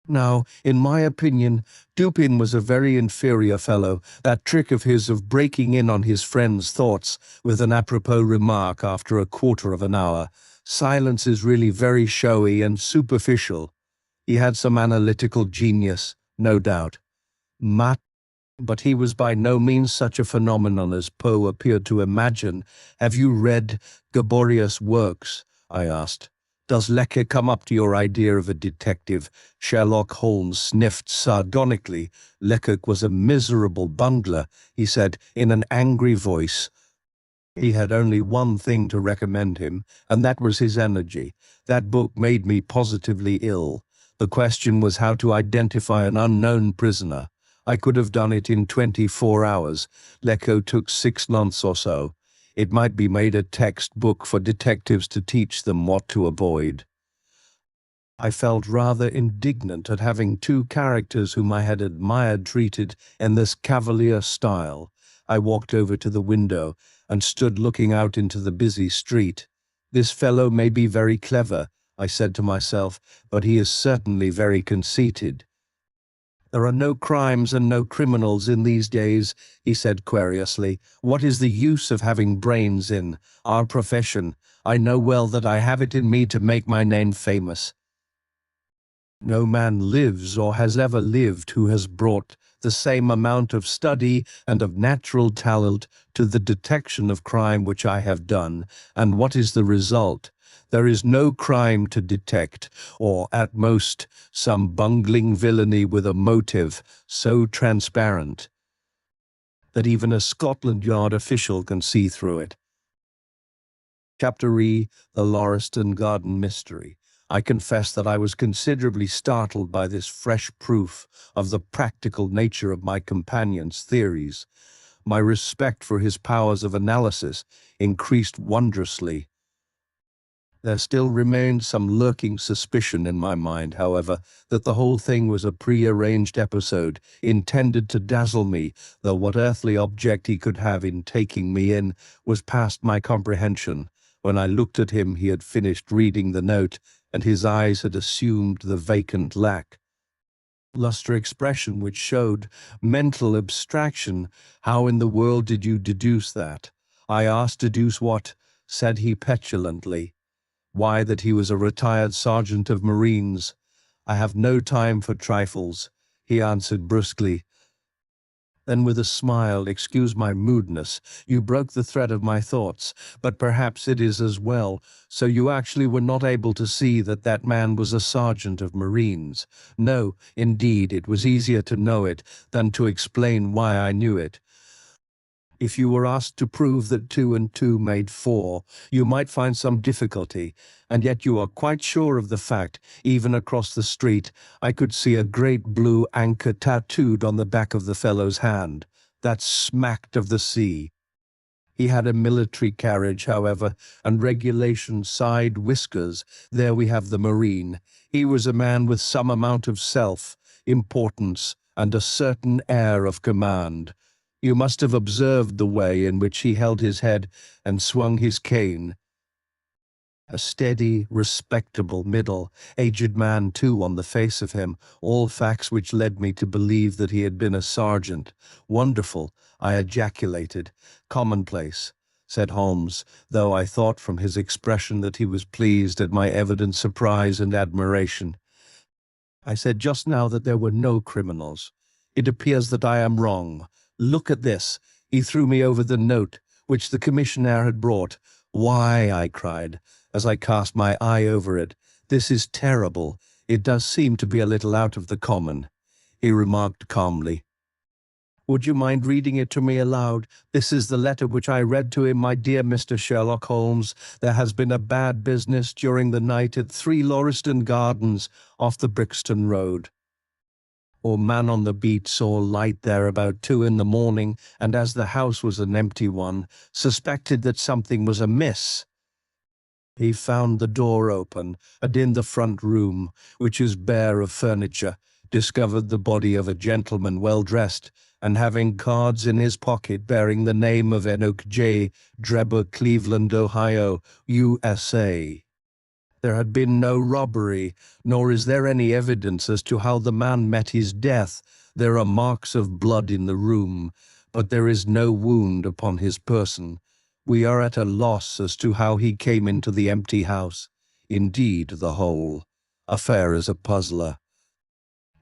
Now, in my opinion, Dupin was a very inferior fellow. That trick of his of breaking in on his friend's thoughts with an apropos remark after a quarter of an hour. Silence is really very showy and superficial. He had some analytical genius, no doubt. But he was by no means such a phenomenon as Poe appeared to imagine. "Have you read Gaborius' works?" I asked. "Does Lecker come up to your idea of a detective?" Sherlock Holmes sniffed sardonically. "Lecker was a miserable bungler," he said in an angry voice. He had only one thing to recommend him, and that was his energy. That book made me positively ill. The question was how to identify an unknown prisoner. I could have done it in 24 hours. Lecco took 6 months or so. It might be made a textbook for detectives to teach them what to avoid. I felt rather indignant at having 2 characters whom I had admired treated in this cavalier style. I walked over to the window and stood looking out into the busy street. "This fellow may be very clever," I said to myself, "but he is certainly very conceited." "There are no crimes and no criminals in these days," he said querulously. "What is the use of having brains in our profession? I know well that I have it in me to make my name famous. No man lives or has ever lived who has brought the same amount of study and of natural talent to the detection of crime which I have done. And what is the result? There is no crime to detect, or at most some bungling villainy with a motive so transparent that even a Scotland Yard official can see through it." Chapter E, The Lauriston Garden Mystery. I confess that I was considerably startled by this fresh proof of the practical nature of my companion's theories. My respect for his powers of analysis increased wondrously. There still remained some lurking suspicion in my mind, however, that the whole thing was a pre-arranged episode intended to dazzle me, though what earthly object he could have in taking me in was past my comprehension. When I looked at him, he had finished reading the note, and his eyes had assumed the vacant luster expression which showed mental abstraction. "How in the world did you deduce that?" I asked. "Deduce what?" said he petulantly. "Why, that he was a retired sergeant of Marines." "I have no time for trifles," he answered brusquely. Then with a smile, "Excuse my moodiness. You broke the thread of my thoughts, but perhaps it is as well. So you actually were not able to see that that man was a sergeant of Marines?" "No, indeed, it was easier to know it than to explain why I knew it. If you were asked to prove that 2 and 2 made 4, you might find some difficulty, and yet you are quite sure of the fact. Even across the street, I could see a great blue anchor tattooed on the back of the fellow's hand. That smacked of the sea. He had a military carriage, however, and regulation side whiskers. There we have the Marine. He was a man with some amount of self-importance and a certain air of command. You must have observed the way in which he held his head and swung his cane. A steady, respectable, middle-aged man, too, on the face of him, all facts which led me to believe that he had been a sergeant. "Wonderful," I ejaculated. "Commonplace," said Holmes, though I thought from his expression that he was pleased at my evident surprise and admiration. "I said just now that there were no criminals. It appears that I am wrong. Look at this." He threw me over the note which the commissionaire had brought. "Why," I cried, as I cast my eye over it, "this is terrible. It does seem to be a little out of the common." He remarked calmly, "Would you mind reading it to me aloud? This is the letter which I read to him. My dear Mr. Sherlock Holmes, there has been a bad business during the night at 3 Lauriston Gardens off the Brixton Road. Or man on the beat saw light there about 2 in the morning, and as the house was an empty one, suspected that something was amiss. He found the door open, and in the front room, which is bare of furniture, discovered the body of a gentleman well dressed, and having cards in his pocket bearing the name of Enoch J. Drebber, Cleveland, Ohio, USA. There had been no robbery, nor is there any evidence as to how the man met his death. There are marks of blood in the room, but there is no wound upon his person. We are at a loss as to how he came into the empty house. Indeed, the whole affair is a puzzler."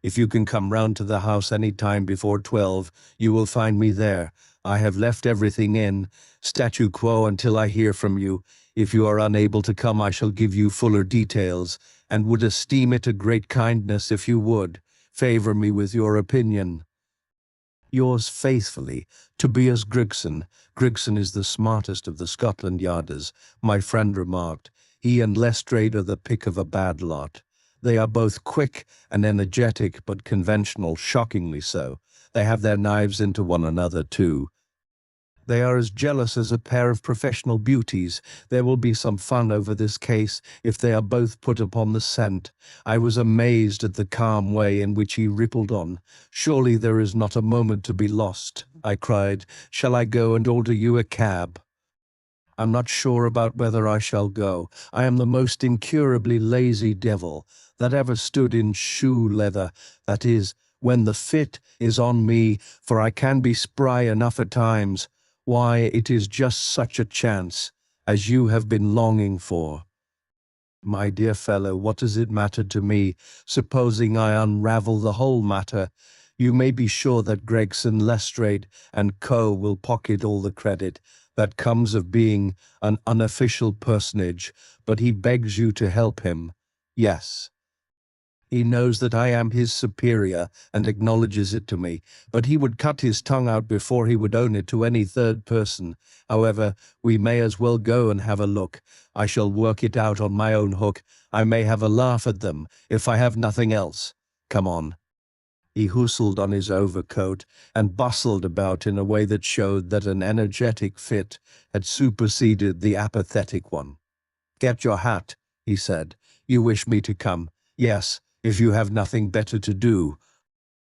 If you can come round to the house any time before 12, you will find me there. I have left everything in statu quo until I hear from you. If you are unable to come, I shall give you fuller details, and would esteem it a great kindness if you would favor me with your opinion. Yours faithfully, Tobias Grigson. Grigson is the smartest of the Scotland Yarders, my friend remarked. He and Lestrade are the pick of a bad lot. They are both quick and energetic, but conventional, shockingly so. They have their knives into one another, too. They are as jealous as a pair of professional beauties. There will be some fun over this case if they are both put upon the scent. I was amazed at the calm way in which he rippled on. Surely there is not a moment to be lost, I cried. Shall I go and order you a cab? I'm not sure about whether I shall go. I am the most incurably lazy devil that ever stood in shoe leather. That is, when the fit is on me, for I can be spry enough at times. Why, it is just such a chance as you have been longing for. My dear fellow, what does it matter to me, supposing I unravel the whole matter? You may be sure that Gregson, Lestrade, and Co. will pocket all the credit that comes of being an unofficial personage, but he begs you to help him. Yes. He knows that I am his superior and acknowledges it to me, but he would cut his tongue out before he would own it to any third person. However, we may as well go and have a look. I shall work it out on my own hook. I may have a laugh at them, if I have nothing else. Come on. He hustled on his overcoat and bustled about in a way that showed that an energetic fit had superseded the apathetic one. Get your hat, he said. You wish me to come? Yes, if you have nothing better to do.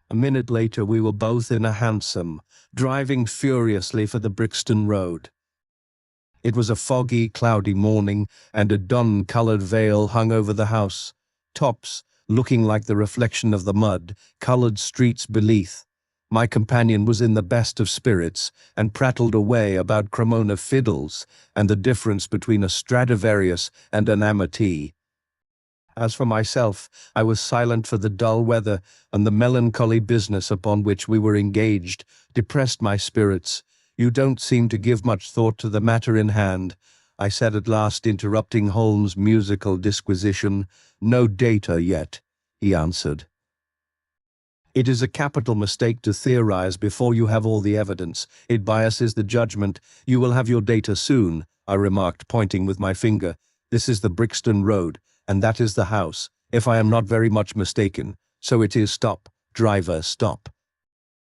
A minute later we were both in a hansom, driving furiously for the Brixton Road. It was a foggy, cloudy morning, and a dun-coloured veil hung over the house. Tops, looking like the reflection of the mud-coloured streets beneath. My companion was in the best of spirits, and prattled away about Cremona fiddles, and the difference between a Stradivarius and an Amati. As for myself, I was silent, for the dull weather and the melancholy business upon which we were engaged depressed my spirits. You don't seem to give much thought to the matter in hand, I said at last, interrupting Holmes' musical disquisition. No data yet, he answered. It is a capital mistake to theorize before you have all the evidence. It biases the judgment. You will have your data soon, I remarked, pointing with my finger. This is the Brixton Road, and that is the house, if I am not very much mistaken. So it is. Stop, driver, stop.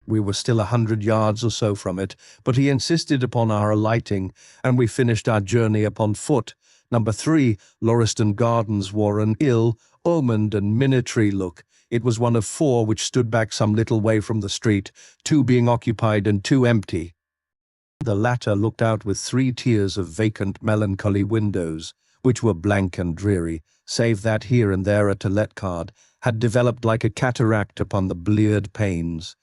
We were still 100 yards or so from it, but he insisted upon our alighting, and we finished our journey upon foot. Number 3, Lauriston Gardens, wore an ill-omened and minatory look. It was one of 4 which stood back some little way from the street, 2 being occupied and 2 empty. The latter looked out with 3 tiers of vacant, melancholy windows, which were blank and dreary, save that here and there a to-let card had developed like a cataract upon the bleared panes.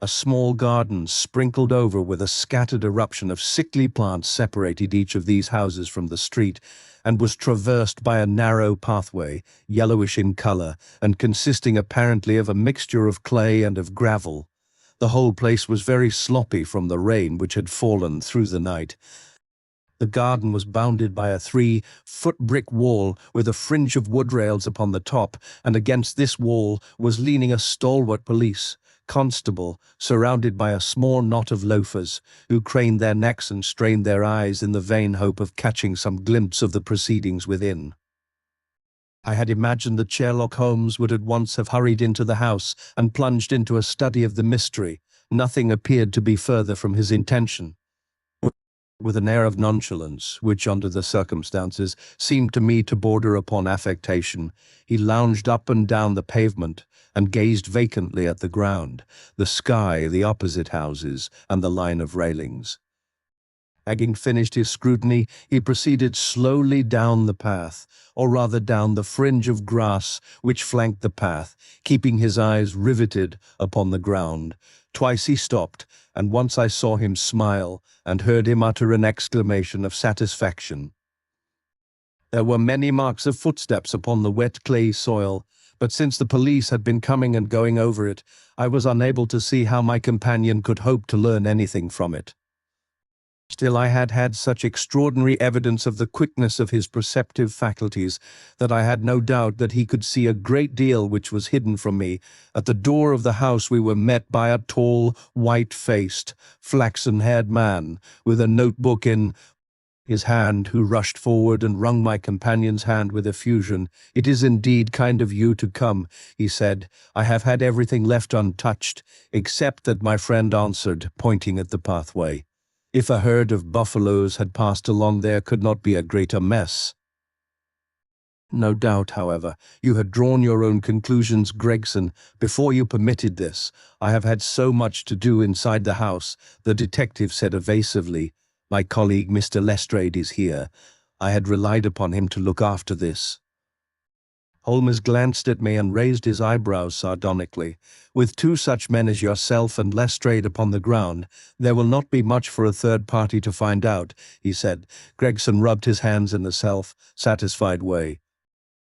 A small garden sprinkled over with a scattered eruption of sickly plants separated each of these houses from the street, and was traversed by a narrow pathway, yellowish in color, and consisting apparently of a mixture of clay and of gravel. The whole place was very sloppy from the rain which had fallen through the night. The garden was bounded by a 3-foot brick wall with a fringe of wood rails upon the top, and against this wall was leaning a stalwart police constable, surrounded by a small knot of loafers, who craned their necks and strained their eyes in the vain hope of catching some glimpse of the proceedings within. I had imagined that Sherlock Holmes would at once have hurried into the house and plunged into a study of the mystery. Nothing appeared to be further from his intention. With an air of nonchalance, which under the circumstances seemed to me to border upon affectation, he lounged up and down the pavement and gazed vacantly at the ground, the sky, the opposite houses, and the line of railings. Having finished his scrutiny, he proceeded slowly down the path, or rather down the fringe of grass which flanked the path, keeping his eyes riveted upon the ground. Twice he stopped, and once I saw him smile and heard him utter an exclamation of satisfaction. There were many marks of footsteps upon the wet clay soil, but since the police had been coming and going over it, I was unable to see how my companion could hope to learn anything from it. Still, I had had such extraordinary evidence of the quickness of his perceptive faculties that I had no doubt that he could see a great deal which was hidden from me. At the door of the house we were met by a tall, white-faced, flaxen-haired man with a notebook in his hand, who rushed forward and wrung my companion's hand with effusion. "It is indeed kind of you to come," he said. "I have had everything left untouched, except that," my friend answered, pointing at the pathway. "If a herd of buffaloes had passed along there could not be a greater mess." "No doubt, however, you had drawn your own conclusions, Gregson, before you permitted this. I have had so much to do inside the house," the detective said evasively. "My colleague, Mr. Lestrade, is here. I had relied upon him to look after this." Holmes glanced at me and raised his eyebrows sardonically. "With two such men as yourself and Lestrade upon the ground, there will not be much for a third party to find out," he said. Gregson rubbed his hands in a self-satisfied way.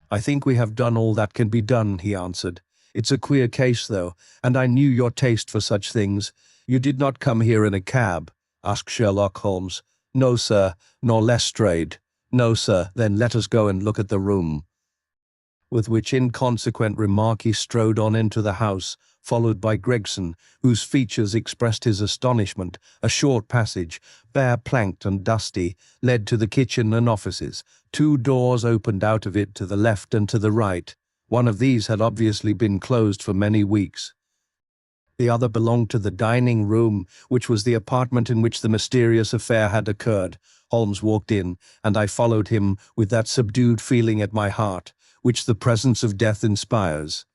"I think we have done all that can be done," he answered. "It's a queer case, though, and I knew your taste for such things. You did not come here in a cab?" asked Sherlock Holmes. "No, sir, nor Lestrade." "No, sir, then let us go and look at the room." With which inconsequent remark he strode on into the house, followed by Gregson, whose features expressed his astonishment. A short passage, bare-planked and dusty, led to the kitchen and offices. Two doors opened out of it to the left and to the right. One of these had obviously been closed for many weeks. The other belonged to the dining room, which was the apartment in which the mysterious affair had occurred. Holmes walked in, and I followed him with that subdued feeling at my heart which the presence of death inspires.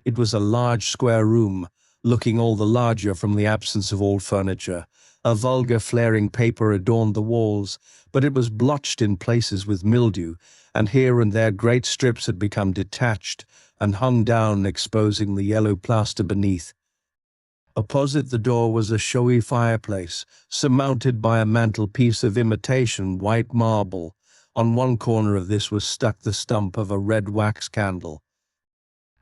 It was a large square room, looking all the larger from the absence of all furniture. A vulgar flaring paper adorned the walls, but it was blotched in places with mildew, and here and there great strips had become detached and hung down, exposing the yellow plaster beneath. Opposite the door was a showy fireplace, surmounted by a mantelpiece of imitation white marble. On one corner of this was stuck the stump of a red wax candle.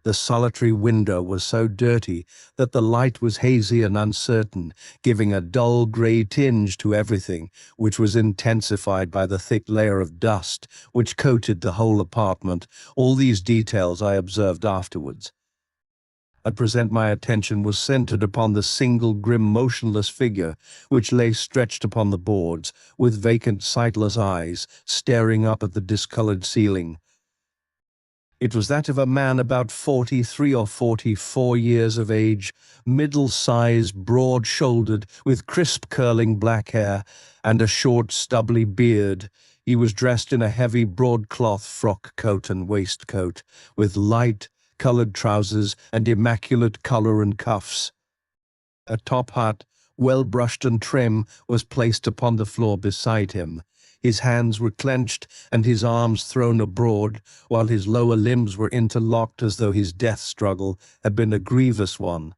The solitary window was so dirty that the light was hazy and uncertain, giving a dull grey tinge to everything, which was intensified by the thick layer of dust which coated the whole apartment. All these details I observed afterwards. At present my attention was centered upon the single grim motionless figure which lay stretched upon the boards, with vacant sightless eyes, staring up at the discolored ceiling. It was that of a man about 43 or 44 years of age, middle-sized, broad-shouldered, with crisp curling black hair and a short stubbly beard. He was dressed in a heavy broadcloth frock coat and waistcoat, with light-colored trousers and immaculate collar and cuffs. A top hat, well brushed and trim, was placed upon the floor beside him. His hands were clenched and his arms thrown abroad, while his lower limbs were interlocked as though his death struggle had been a grievous one.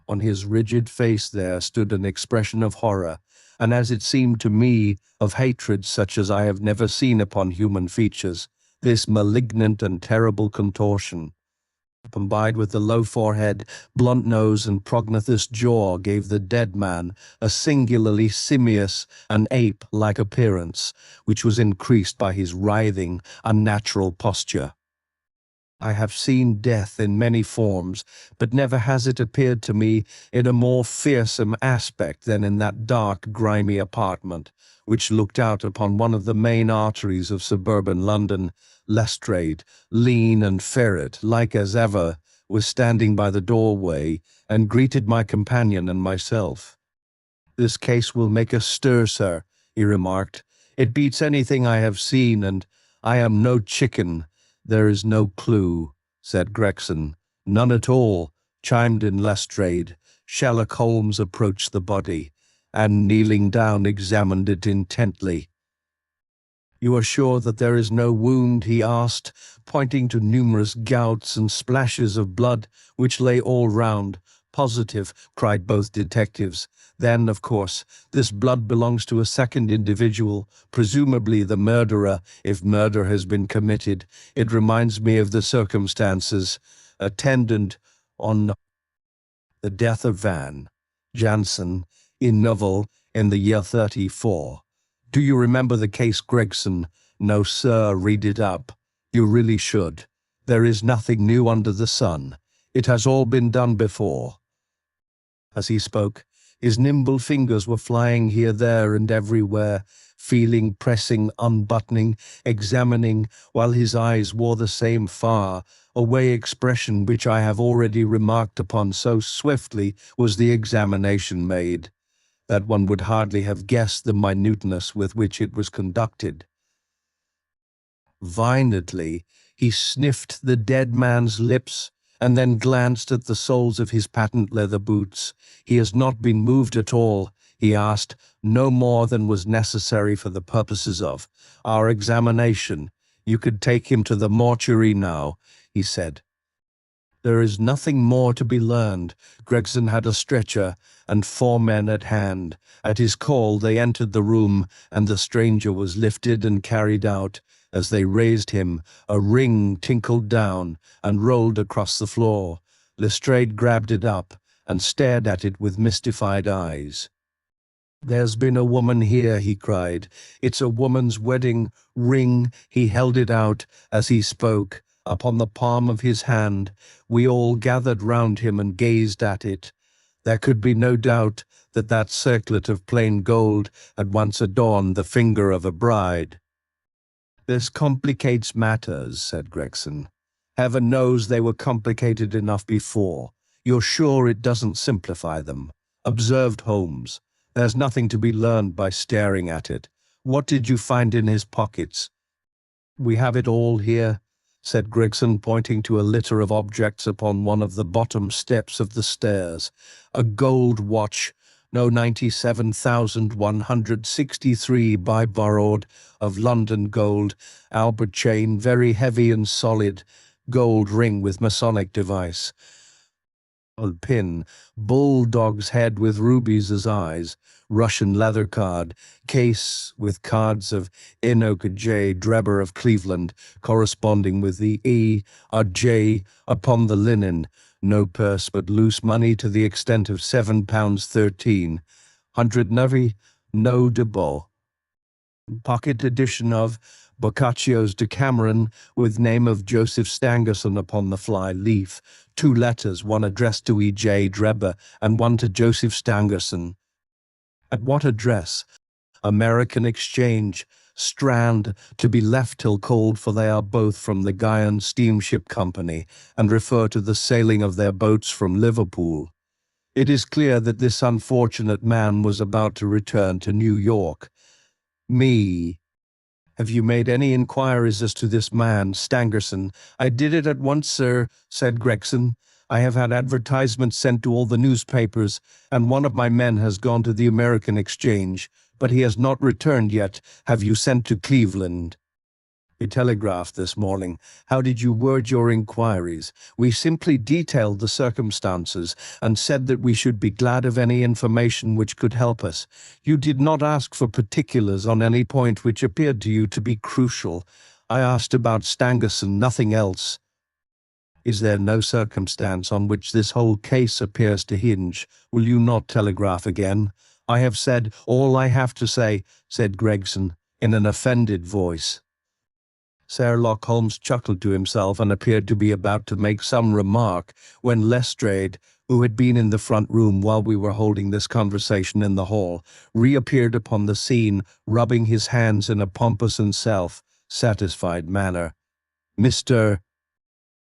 On his rigid face there stood an expression of horror, and as it seemed to me, of hatred such as I have never seen upon human features. This malignant and terrible contortion, combined with the low forehead, blunt nose, and prognathous jaw, gave the dead man a singularly simious and ape-like appearance, which was increased by his writhing, unnatural posture. I have seen death in many forms, but never has it appeared to me in a more fearsome aspect than in that dark, grimy apartment, which looked out upon one of the main arteries of suburban London. Lestrade, lean and ferret-like as ever, was standing by the doorway and greeted my companion and myself. "This case will make a stir, sir," he remarked. "It beats anything I have seen, and I am no chicken." "There is no clue," said Gregson. "None at all," chimed in Lestrade. Sherlock Holmes approached the body, and kneeling down examined it intently. "You are sure that there is no wound?" he asked, pointing to numerous gouts and splashes of blood which lay all round. "Positive," cried both detectives. Then, of course, this blood belongs to a second individual, presumably the murderer, if murder has been committed. It reminds me of the circumstances attendant on the death of Van Jansen in Novel in the year 34. Do you remember the case, Gregson? No, sir, read it up. You really should. There is nothing new under the sun. It has all been done before. As he spoke, his nimble fingers were flying here, there, and everywhere, feeling, pressing, unbuttoning, examining, while his eyes wore the same far-away expression which I have already remarked upon. So swiftly was the examination made, that one would hardly have guessed the minuteness with which it was conducted. Violently, he sniffed the dead man's lips, and then glanced at the soles of his patent leather boots. He has not been moved at all, he asked, no more than was necessary for the purposes of our examination. You could take him to the mortuary now, he said. There is nothing more to be learned. Gregson had a stretcher and 4 men at hand. At his call they entered the room, and the stranger was lifted and carried out. As they raised him, a ring tinkled down and rolled across the floor. Lestrade grabbed it up and stared at it with mystified eyes. "There's been a woman here," he cried. "It's a woman's wedding ring." He held it out as he spoke, upon the palm of his hand. We all gathered round him and gazed at it. There could be no doubt that that circlet of plain gold had once adorned the finger of a bride. "This complicates matters," said Gregson. "Heaven knows they were complicated enough before. You're sure it doesn't simplify them?" observed Holmes. "There's nothing to be learned by staring at it. What did you find in his pockets?" "We have it all here," said Gregson, pointing to a litter of objects upon one of the bottom steps of the stairs. "A gold watch, no 97,163 by borrowed, of London gold, Albert chain, very heavy and solid, gold ring with Masonic device, gold pin, bulldog's head with rubies as eyes, Russian leather card, case with cards of Enoch J. Drebber of Cleveland, corresponding with the E, a J, upon the linen, no purse but loose money to the extent of £7.13, no de Beau. Pocket edition of Boccaccio's Decameron, with name of Joseph Stangerson upon the fly leaf, 2 letters, one addressed to E. J. Drebber and one to Joseph Stangerson. At what address? American Exchange, Strand, to be left till called, for they are both from the Guion Steamship Company, and refer to the sailing of their boats from Liverpool. It is clear that this unfortunate man was about to return to New York. Me. Have you made any inquiries as to this man, Stangerson? I did it at once, sir, said Gregson. I have had advertisements sent to all the newspapers, and one of my men has gone to the American Exchange, but he has not returned yet. Have you sent to Cleveland? He telegraphed this morning. How did you word your inquiries? We simply detailed the circumstances and said that we should be glad of any information which could help us. You did not ask for particulars on any point which appeared to you to be crucial. I asked about Stangerson, nothing else. Is there no circumstance on which this whole case appears to hinge? Will you not telegraph again? I have said all I have to say, said Gregson, in an offended voice. Sherlock Holmes chuckled to himself and appeared to be about to make some remark when Lestrade, who had been in the front room while we were holding this conversation in the hall, reappeared upon the scene, rubbing his hands in a pompous and self-satisfied manner. "Mr.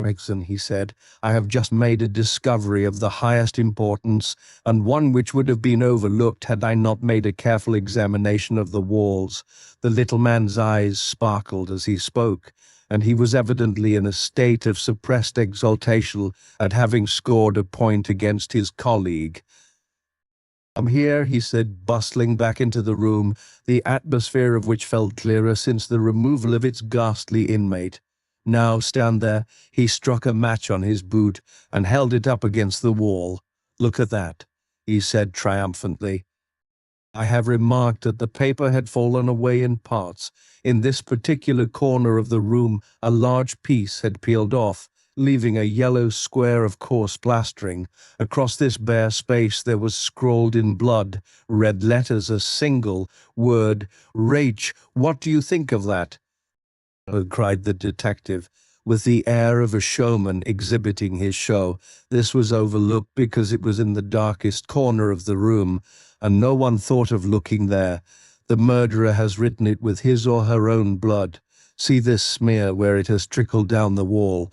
Gregson," he said, "I have just made a discovery of the highest importance, and one which would have been overlooked had I not made a careful examination of the walls." The little man's eyes sparkled as he spoke, and he was evidently in a state of suppressed exultation at having scored a point against his colleague. "I'm here," he said, bustling back into the room, the atmosphere of which felt clearer since the removal of its ghastly inmate. "Now stand there." He struck a match on his boot and held it up against the wall. "Look at that. he said triumphantly. I have remarked that the paper had fallen away in parts. In this particular corner of the room, a large piece had peeled off, leaving a yellow square of coarse plastering. Across this bare space there was scrawled in blood, red letters, a single word, Rach. What do you think of that? Cried the detective, with the air of a showman exhibiting his show. This was overlooked because it was in the darkest corner of the room, and no one thought of looking there. The murderer has written it with his or her own blood. See this smear where it has trickled down the wall.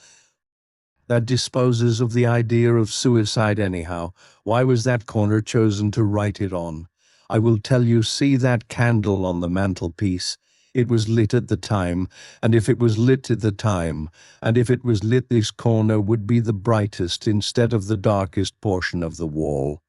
That disposes of the idea of suicide anyhow. Why was that corner chosen to write it on? I will tell you, see that candle on the mantelpiece? It was lit at the time, and if it was lit at the time, and if it was lit, this corner would be the brightest instead of the darkest portion of the wall.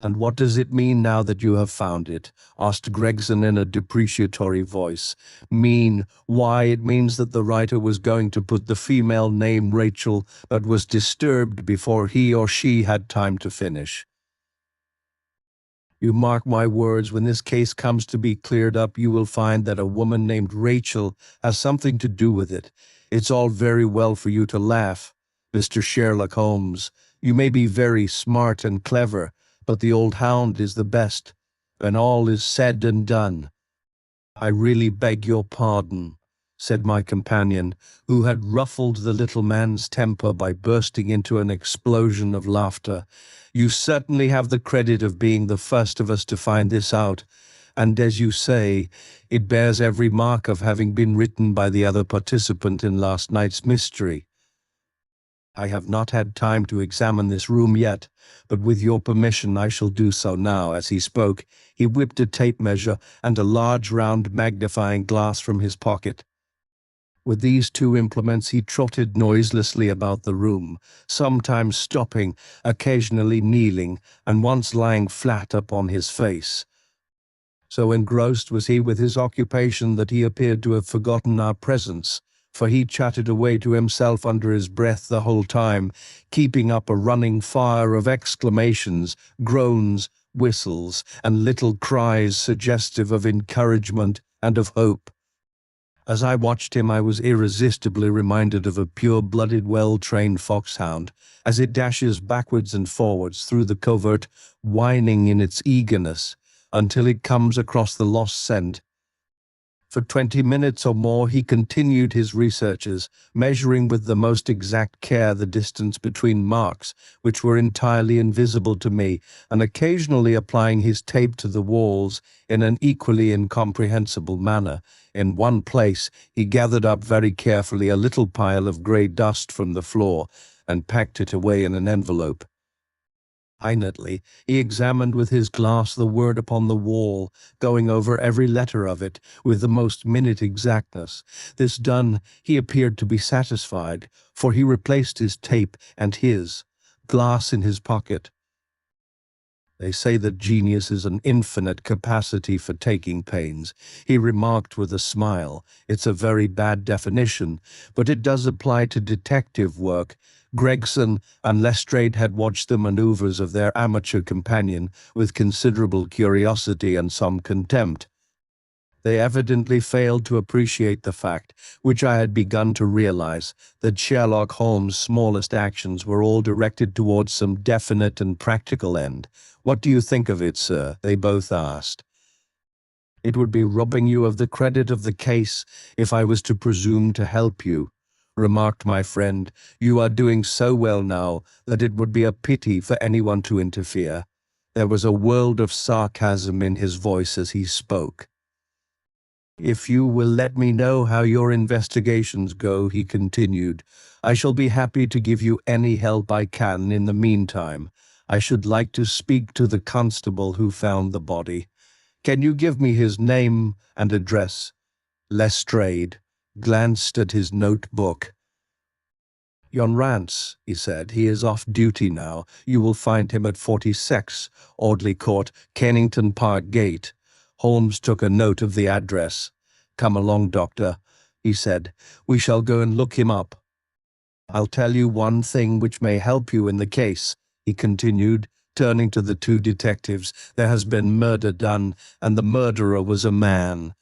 And what does it mean now that you have found it? Asked Gregson in a depreciatory voice. Mean? Why, it means that the writer was going to put the female name Rachel, but was disturbed before he or she had time to finish. You mark my words, when this case comes to be cleared up, you will find that a woman named Rachel has something to do with it. It's all very well for you to laugh, Mr. Sherlock Holmes. You may be very smart and clever, but the old hound is the best, when all is said and done. I really beg your pardon, said my companion, who had ruffled the little man's temper by bursting into an explosion of laughter. You certainly have the credit of being the first of us to find this out, and as you say, it bears every mark of having been written by the other participant in last night's mystery. I have not had time to examine this room yet, but with your permission I shall do so now." As he spoke, he whipped a tape measure and a large round magnifying glass from his pocket. With these two implements he trotted noiselessly about the room, sometimes stopping, occasionally kneeling, and once lying flat upon his face. So engrossed was he with his occupation that he appeared to have forgotten our presence, for he chattered away to himself under his breath the whole time, keeping up a running fire of exclamations, groans, whistles, and little cries suggestive of encouragement and of hope. As I watched him, I was irresistibly reminded of a pure-blooded, well-trained foxhound, as it dashes backwards and forwards through the covert, whining in its eagerness, until it comes across the lost scent. For 20 minutes or more he continued his researches, measuring with the most exact care the distance between marks, which were entirely invisible to me, and occasionally applying his tape to the walls in an equally incomprehensible manner. In one place he gathered up very carefully a little pile of grey dust from the floor, and packed it away in an envelope. Minutely, he examined with his glass the word upon the wall, going over every letter of it with the most minute exactness. This done, he appeared to be satisfied, for he replaced his tape and his glass in his pocket. "They say that genius is an infinite capacity for taking pains," he remarked with a smile. "It's a very bad definition, but it does apply to detective work." Gregson and Lestrade had watched the maneuvers of their amateur companion with considerable curiosity and some contempt. They evidently failed to appreciate the fact, which I had begun to realize, that Sherlock Holmes' smallest actions were all directed towards some definite and practical end. "What do you think of it, sir?" they both asked. "It would be robbing you of the credit of the case if I was to presume to help you," remarked my friend. "You are doing so well now that it would be a pity for anyone to interfere." There was a world of sarcasm in his voice as he spoke. "If you will let me know how your investigations go," he continued, "I shall be happy to give you any help I can in the meantime. I should like to speak to the constable who found the body. Can you give me his name and address?" Lestrade glanced at his notebook. "Yon Rance," he said. "He is off duty now. You will find him at 46, Audley Court, Kennington Park Gate." Holmes took a note of the address. "Come along, Doctor," he said. "We shall go and look him up. I'll tell you one thing which may help you in the case," he continued, turning to the two detectives. "There has been murder done, and the murderer was a man.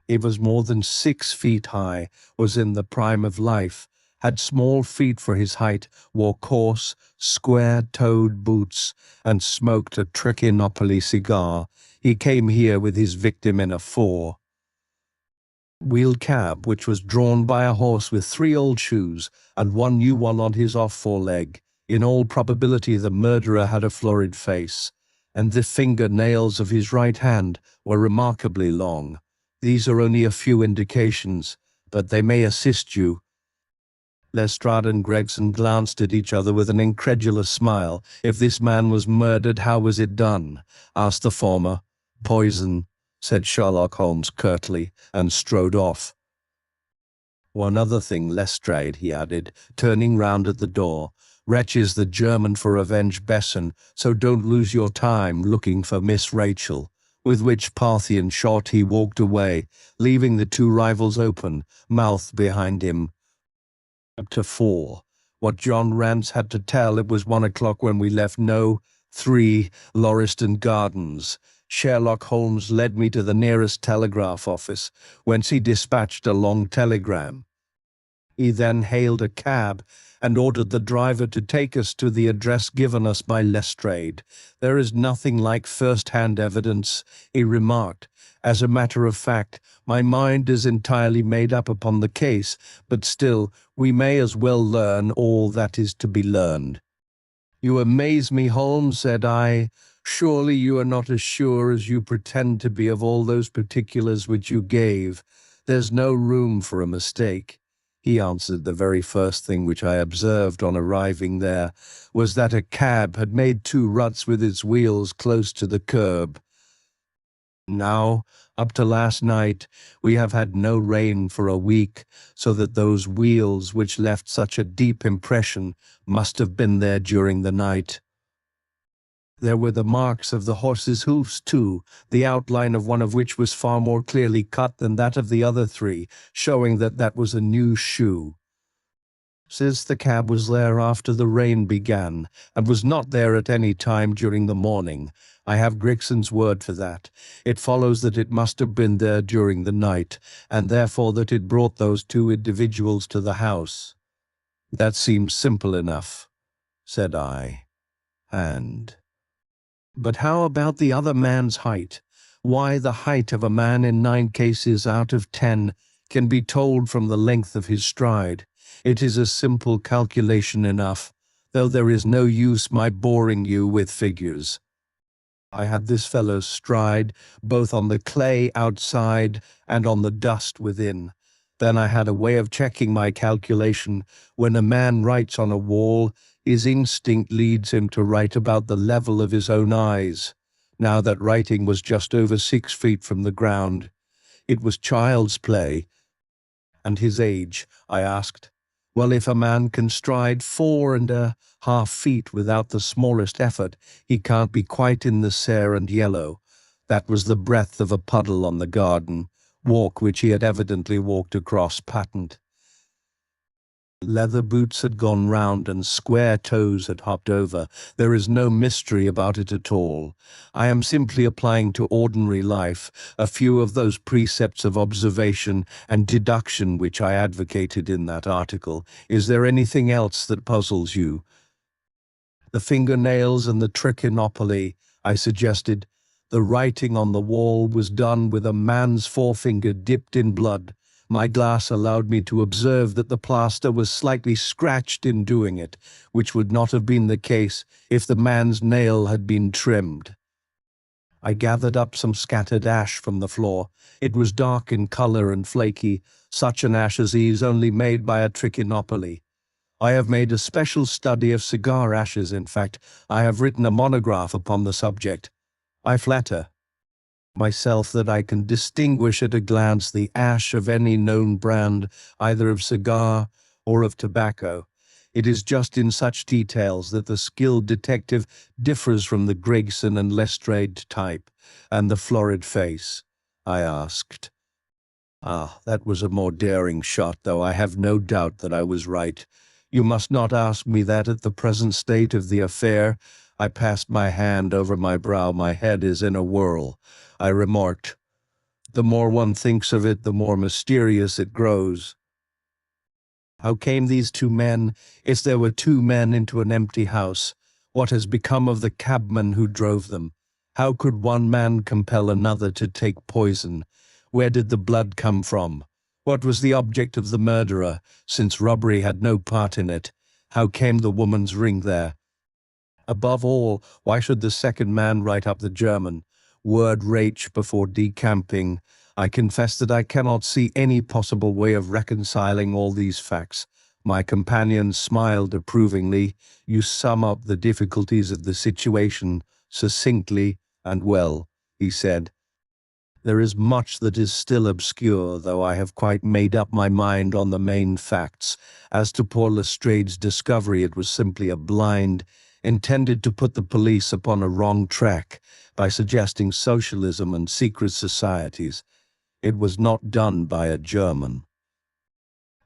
He was more than 6 feet high, was in the prime of life, had small feet for his height, wore coarse, square-toed boots, and smoked a Trichinopoly cigar. He came here with his victim in a four-wheeled cab, which was drawn by a horse with 3 old shoes and 1 new one on his off foreleg. In all probability the murderer had a florid face, and the finger-nails of his right hand were remarkably long. These are only a few indications, but they may assist you." Lestrade and Gregson glanced at each other with an incredulous smile. "If this man was murdered, how was it done?" asked the former. "Poison," said Sherlock Holmes curtly, and strode off. "One other thing, Lestrade," he added, turning round at the door. "Wretch is the German for revenge beson, so don't lose your time looking for Miss Rachel." With which Parthian shot he walked away, leaving the two rivals open, mouth behind him. Chapter 4. What John Rance had to tell. It was 1 o'clock when we left No. 3 Lauriston Gardens. Sherlock Holmes led me to the nearest telegraph office, whence he dispatched a long telegram. He then hailed a cab and ordered the driver to take us to the address given us by Lestrade. "There is nothing like first-hand evidence," he remarked. "As a matter of fact, my mind is entirely made up upon the case, but still, we may as well learn all that is to be learned." "You amaze me, Holmes," said I. "Surely you are not as sure as you pretend to be of all those particulars which you gave. There's no room for a mistake." He answered, "The very first thing which I observed on arriving there was that a cab had made 2 ruts with its wheels close to the curb. Now, up to last night, we have had no rain for a week, so that those wheels which left such a deep impression must have been there during the night. There were the marks of the horse's hoofs, too, the outline of one of which was far more clearly cut than that of the other 3, showing that that was a new shoe. Since the cab was there after the rain began, and was not there at any time during the morning, I have Grigson's word for that. It follows that it must have been there during the night, and therefore that it brought those 2 individuals to the house." "That seems simple enough," said I. But how about the other man's height? Why, the height of a man in 9 cases out of 10 can be told from the length of his stride. It is a simple calculation enough, though there is no use my boring you with figures. I had this fellow's stride, both on the clay outside and on the dust within. Then I had a way of checking my calculation. When a man writes on a wall, his instinct leads him to write about the level of his own eyes. Now that writing was just over 6 feet from the ground. It was child's play. "And his age?" I asked. "Well, if a man can stride 4.5 feet without the smallest effort, he can't be quite in the sere and yellow." That was the breadth of a puddle on the garden walk which he had evidently walked across patent. Leather boots had gone round and square toes had hopped over. There is no mystery about it at all. I am simply applying to ordinary life a few of those precepts of observation and deduction which I advocated in that article. Is there anything else that puzzles you?" "The fingernails and the trichinopoly," I suggested. "The writing on the wall was done with a man's forefinger dipped in blood. My glass allowed me to observe that the plaster was slightly scratched in doing it, which would not have been the case if the man's nail had been trimmed." I gathered up some scattered ash from the floor. It was dark in color and flaky, such an ash as is only made by a trichinopoly. I have made a special study of cigar ashes. In fact, I have written a monograph upon the subject. I flatter myself that I can distinguish at a glance the ash of any known brand, either of cigar or of tobacco. It is just in such details that the skilled detective differs from the Gregson and Lestrade type. "And the florid face?" I asked. "Ah, that was a more daring shot, though I have no doubt that I was right. You must not ask me that at the present state of the affair. I passed my hand over my brow. My head is in a whirl, I remarked. The more one thinks of it, the more mysterious it grows. How came these two men, if there were two men, into an empty house? What has become of the cabman who drove them? How could one man compel another to take poison? Where did the blood come from? What was the object of the murderer, since robbery had no part in it? How came the woman's ring there? Above all, why should the second man write up the German word "rach" before decamping? I confess that I cannot see any possible way of reconciling all these facts. My companion smiled approvingly. You sum up the difficulties of the situation succinctly and well, he said. There is much that is still obscure, though I have quite made up my mind on the main facts. As to poor Lestrade's discovery, it was simply a blind, intended to put the police upon a wrong track by suggesting socialism and secret societies. It was not done by a German.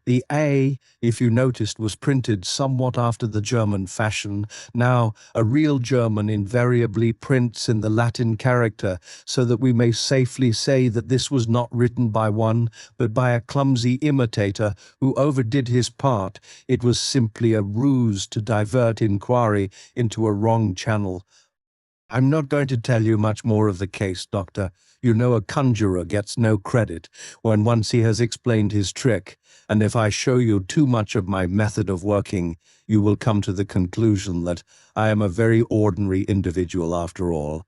The A, if you noticed, was printed somewhat after the German fashion. Now, a real German invariably prints in the Latin character, so that we may safely say that this was not written by one, but by a clumsy imitator who overdid his part. It was simply a ruse to divert inquiry into a wrong channel. I'm not going to tell you much more of the case, Doctor. You know a conjurer gets no credit when once he has explained his trick, and if I show you too much of my method of working, you will come to the conclusion that I am a very ordinary individual after all.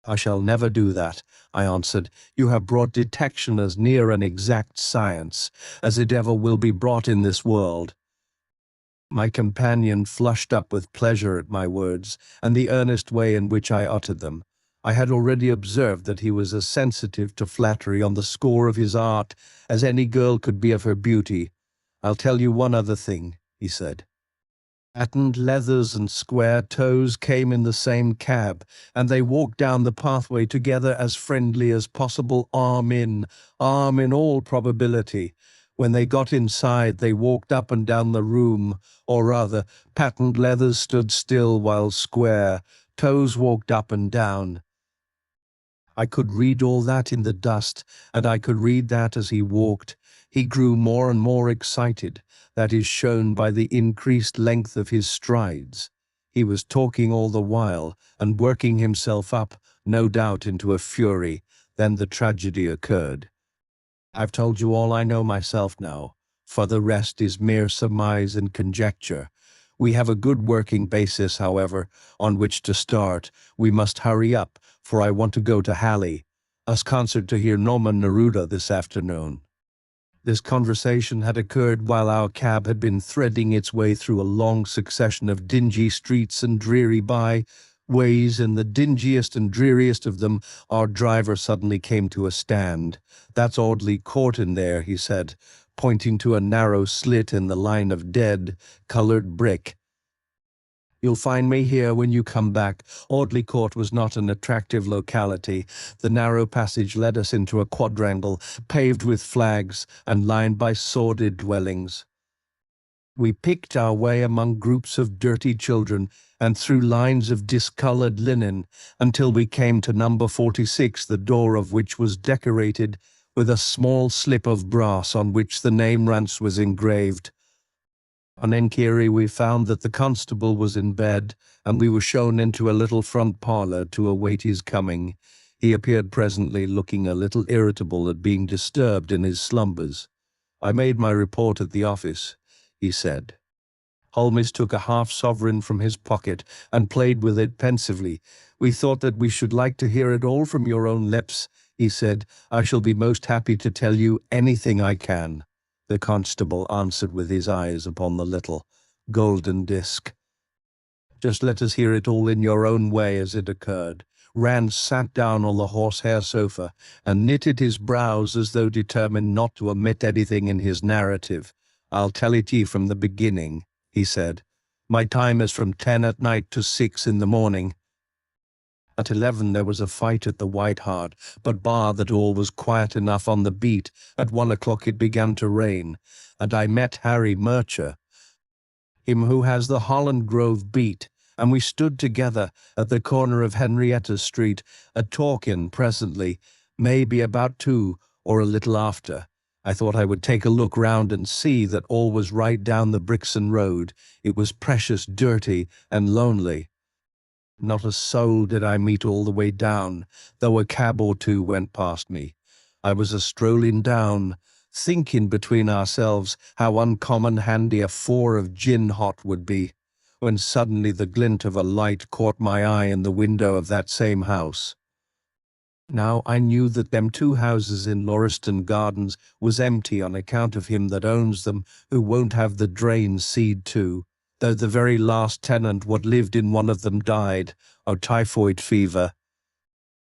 I shall never do that, I answered. You have brought detection as near an exact science as it ever will be brought in this world. My companion flushed up with pleasure at my words and the earnest way in which I uttered them. I had already observed that he was as sensitive to flattery on the score of his art as any girl could be of her beauty. I'll tell you one other thing, he said. Patent leathers and square toes came in the same cab, and they walked down the pathway together as friendly as possible, arm in all probability. When they got inside, they walked up and down the room, or rather, patent leathers stood still while square toes walked up and down. I could read all that in the dust, and I could read that as he walked. He grew more and more excited. That is shown by the increased length of his strides. He was talking all the while, and working himself up, no doubt, into a fury. Then the tragedy occurred. I've told you all I know myself now, for the rest is mere surmise and conjecture. We have a good working basis, however, on which to start. We must hurry up, for I want to go to Halle, us concert, to hear Norman Neruda this afternoon. This conversation had occurred while our cab had been threading its way through a long succession of dingy streets and dreary byways. In the dingiest and dreariest of them, our driver suddenly came to a stand. "That's Audley Court in there," he said, pointing to a narrow slit in the line of dead-colored brick. "You'll find me here when you come back." Audley Court was not an attractive locality. The narrow passage led us into a quadrangle, paved with flags and lined by sordid dwellings. We picked our way among groups of dirty children and through lines of discolored linen until we came to number 46, the door of which was decorated with a small slip of brass on which the name Rance was engraved. On inquiry, we found that the constable was in bed, and we were shown into a little front parlour to await his coming. He appeared presently, looking a little irritable at being disturbed in his slumbers. "I made my report at the office," he said. Holmes took a half-sovereign from his pocket and played with it pensively. "We thought that we should like to hear it all from your own lips," he said. "I shall be most happy to tell you anything I can." The constable answered with his eyes upon the little golden disc. "Just let us hear it all in your own way as it occurred." Rance sat down on the horsehair sofa and knitted his brows as though determined not to omit anything in his narrative. "I'll tell it ye from the beginning," he said. "My time is from 10 at night to 6 in the morning. At 11 there was a fight at the White Hart, but bar that all was quiet enough on the beat. At 1 o'clock it began to rain, and I met Harry Murcher, him who has the Holland Grove beat, and we stood together at the corner of Henrietta Street, a-talkin' presently, maybe about 2 or a little after. I thought I would take a look round and see that all was right down the Brixton Road. It was precious dirty and lonely. Not a soul did I meet all the way down, though a cab or two went past me. I was a-strolling down, thinking between ourselves how uncommon handy a 4 of gin hot would be, when suddenly the glint of a light caught my eye in the window of that same house. Now I knew that them 2 houses in Lauriston Gardens was empty on account of him that owns them, who won't have the drains seed too, though the very last tenant what lived in one of them died of typhoid fever.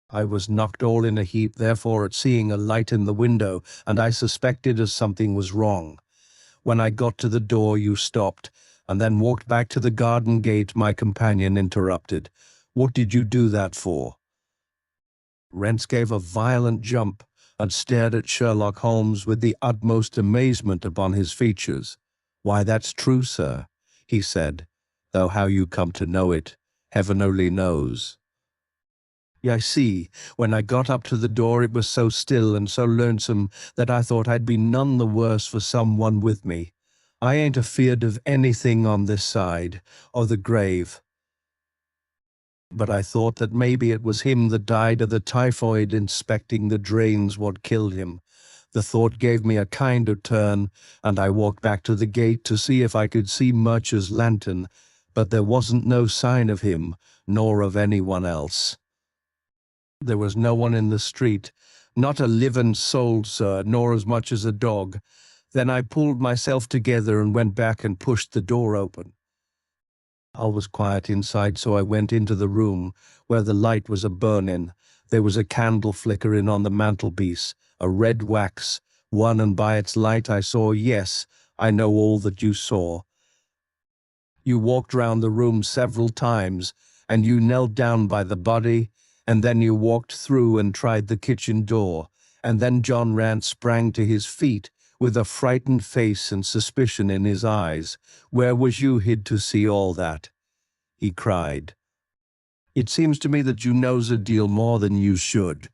I was knocked all in a heap therefore at seeing a light in the window, and I suspected as something was wrong. When I got to the door you stopped, and then walked back to the garden gate. My companion interrupted. "What did you do that for?" Rance gave a violent jump and stared at Sherlock Holmes with the utmost amazement upon his features. "Why, that's true, sir," he said, "though how you come to know it, heaven only knows. I see, when I got up to the door it was so still and so lonesome that I thought I'd be none the worse for someone with me. I ain't afeard of anything on this side, or the grave. But I thought that maybe it was him that died of the typhoid inspecting the drains what killed him. The thought gave me a kind of turn, and I walked back to the gate to see if I could see Murcher's lantern, but there wasn't no sign of him, nor of anyone else. There was no one in the street, not a living soul, sir, nor as much as a dog. Then I pulled myself together and went back and pushed the door open. All was quiet inside, so I went into the room where the light was a-burning. There was a candle flickering on the mantelpiece, a red wax one, and by its light I saw, yes, I know all that you saw. You walked round the room several times, and you knelt down by the body, and then you walked through and tried the kitchen door, and then John Rance sprang to his feet with a frightened face and suspicion in his eyes. "Where was you hid to see all that?" he cried. "It seems to me that you knows a deal more than you should."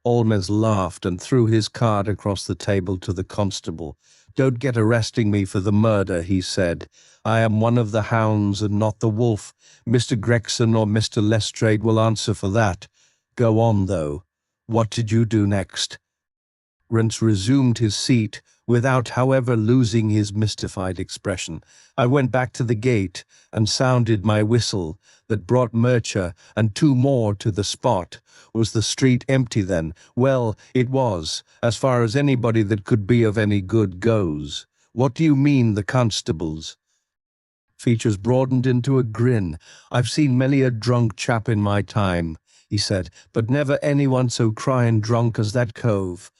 Holmes laughed and threw his card across the table to the constable. "Don't get arresting me for the murder," he said. "I am one of the hounds and not the wolf. Mr. Gregson or Mr. Lestrade will answer for that. Go on, though. What did you do next?" Rance resumed his seat, without, however, losing his mystified expression. "I went back to the gate and sounded my whistle that brought Murcher and 2 more to the spot. Was the street empty then? Well, it was, as far as anybody that could be of any good goes." "What do you mean, the constables?" Features broadened into a grin. "I've seen many a drunk chap in my time," he said, "but never anyone so crying drunk as that cove.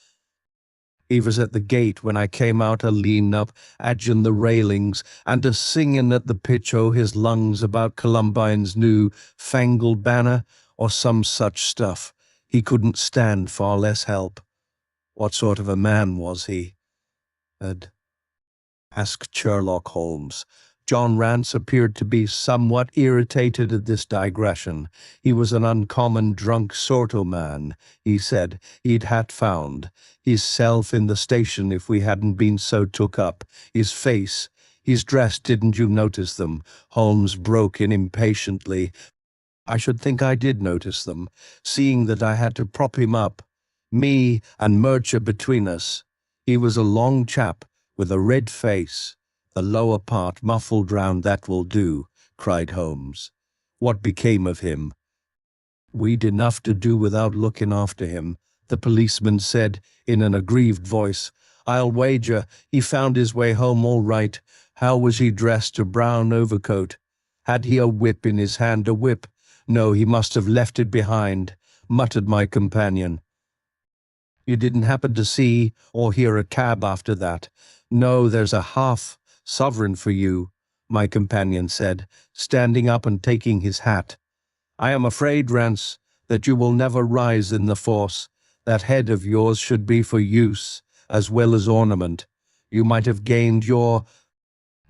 He was at the gate when I came out a-leaning up agin the railings and a-singing at the pitch o' his lungs about Columbine's new fangled banner, or some such stuff. He couldn't stand far less help." "What sort of a man was he?" asked Sherlock Holmes. John Rance appeared to be somewhat irritated at this digression. "He was an uncommon drunk sort o' man," he said. "He'd had found hisself in the station if we hadn't been so took up. His face, his dress, didn't you notice them?" Holmes broke in impatiently. "I should think I did notice them, seeing that I had to prop him up, me and Murcher between us. He was a long chap with a red face, the lower part muffled round." "That will do," cried Holmes. "What became of him?" "We'd enough to do without looking after him," the policeman said in an aggrieved voice. "I'll wager he found his way home all right. How was he dressed? A brown overcoat? Had he a whip in his hand?" "A whip? No, he must have left it behind," muttered my companion. "You didn't happen to see or hear a cab after that?" "No, there's a half-sovereign for you," my companion said, standing up and taking his hat. "I am afraid, Rance, that you will never rise in the force. That head of yours should be for use as well as ornament. You might have gained your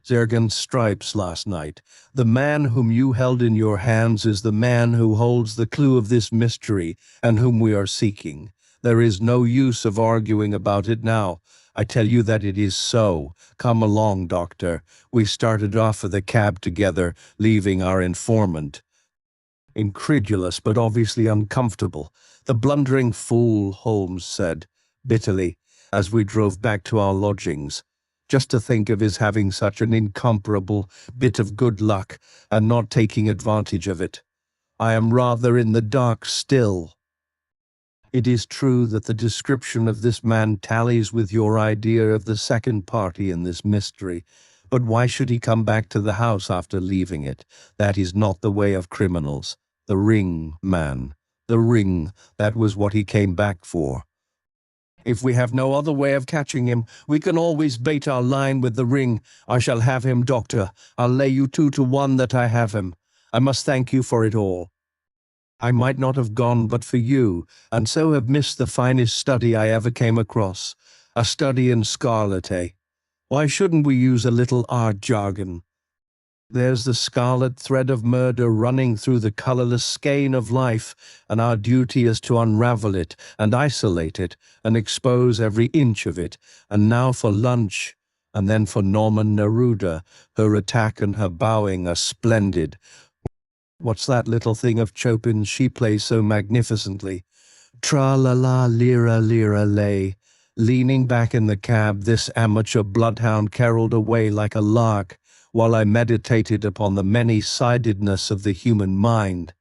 Zergan's stripes last night. The man whom you held in your hands is the man who holds the clue of this mystery and whom we are seeking. There is no use of arguing about it now. I tell you that it is so. Come along, Doctor. We started off with a cab together, leaving our informant. Incredulous but obviously uncomfortable. The blundering fool, Holmes said, bitterly, as we drove back to our lodgings. Just to think of his having such an incomparable bit of good luck and not taking advantage of it. I am rather in the dark still. It is true that the description of this man tallies with your idea of the second party in this mystery, but why should he come back to the house after leaving it? That is not the way of criminals. The ring, man. The ring, that was what he came back for. If we have no other way of catching him, we can always bait our line with the ring. I shall have him, Doctor. I'll lay you 2-to-1 that I have him. I must thank you for it all. I might not have gone but for you, and so have missed the finest study I ever came across. A study in Scarlet, eh? Why shouldn't we use a little art jargon? There's the scarlet thread of murder running through the colorless skein of life, and our duty is to unravel it and isolate it and expose every inch of it. And now for lunch, and then for Norman Neruda. Her attack and her bowing are splendid. What's that little thing of Chopin's she plays so magnificently? Tra-la-la, lira, lay. Leaning back in the cab, this amateur bloodhound caroled away like a lark, while I meditated upon the many-sidedness of the human mind.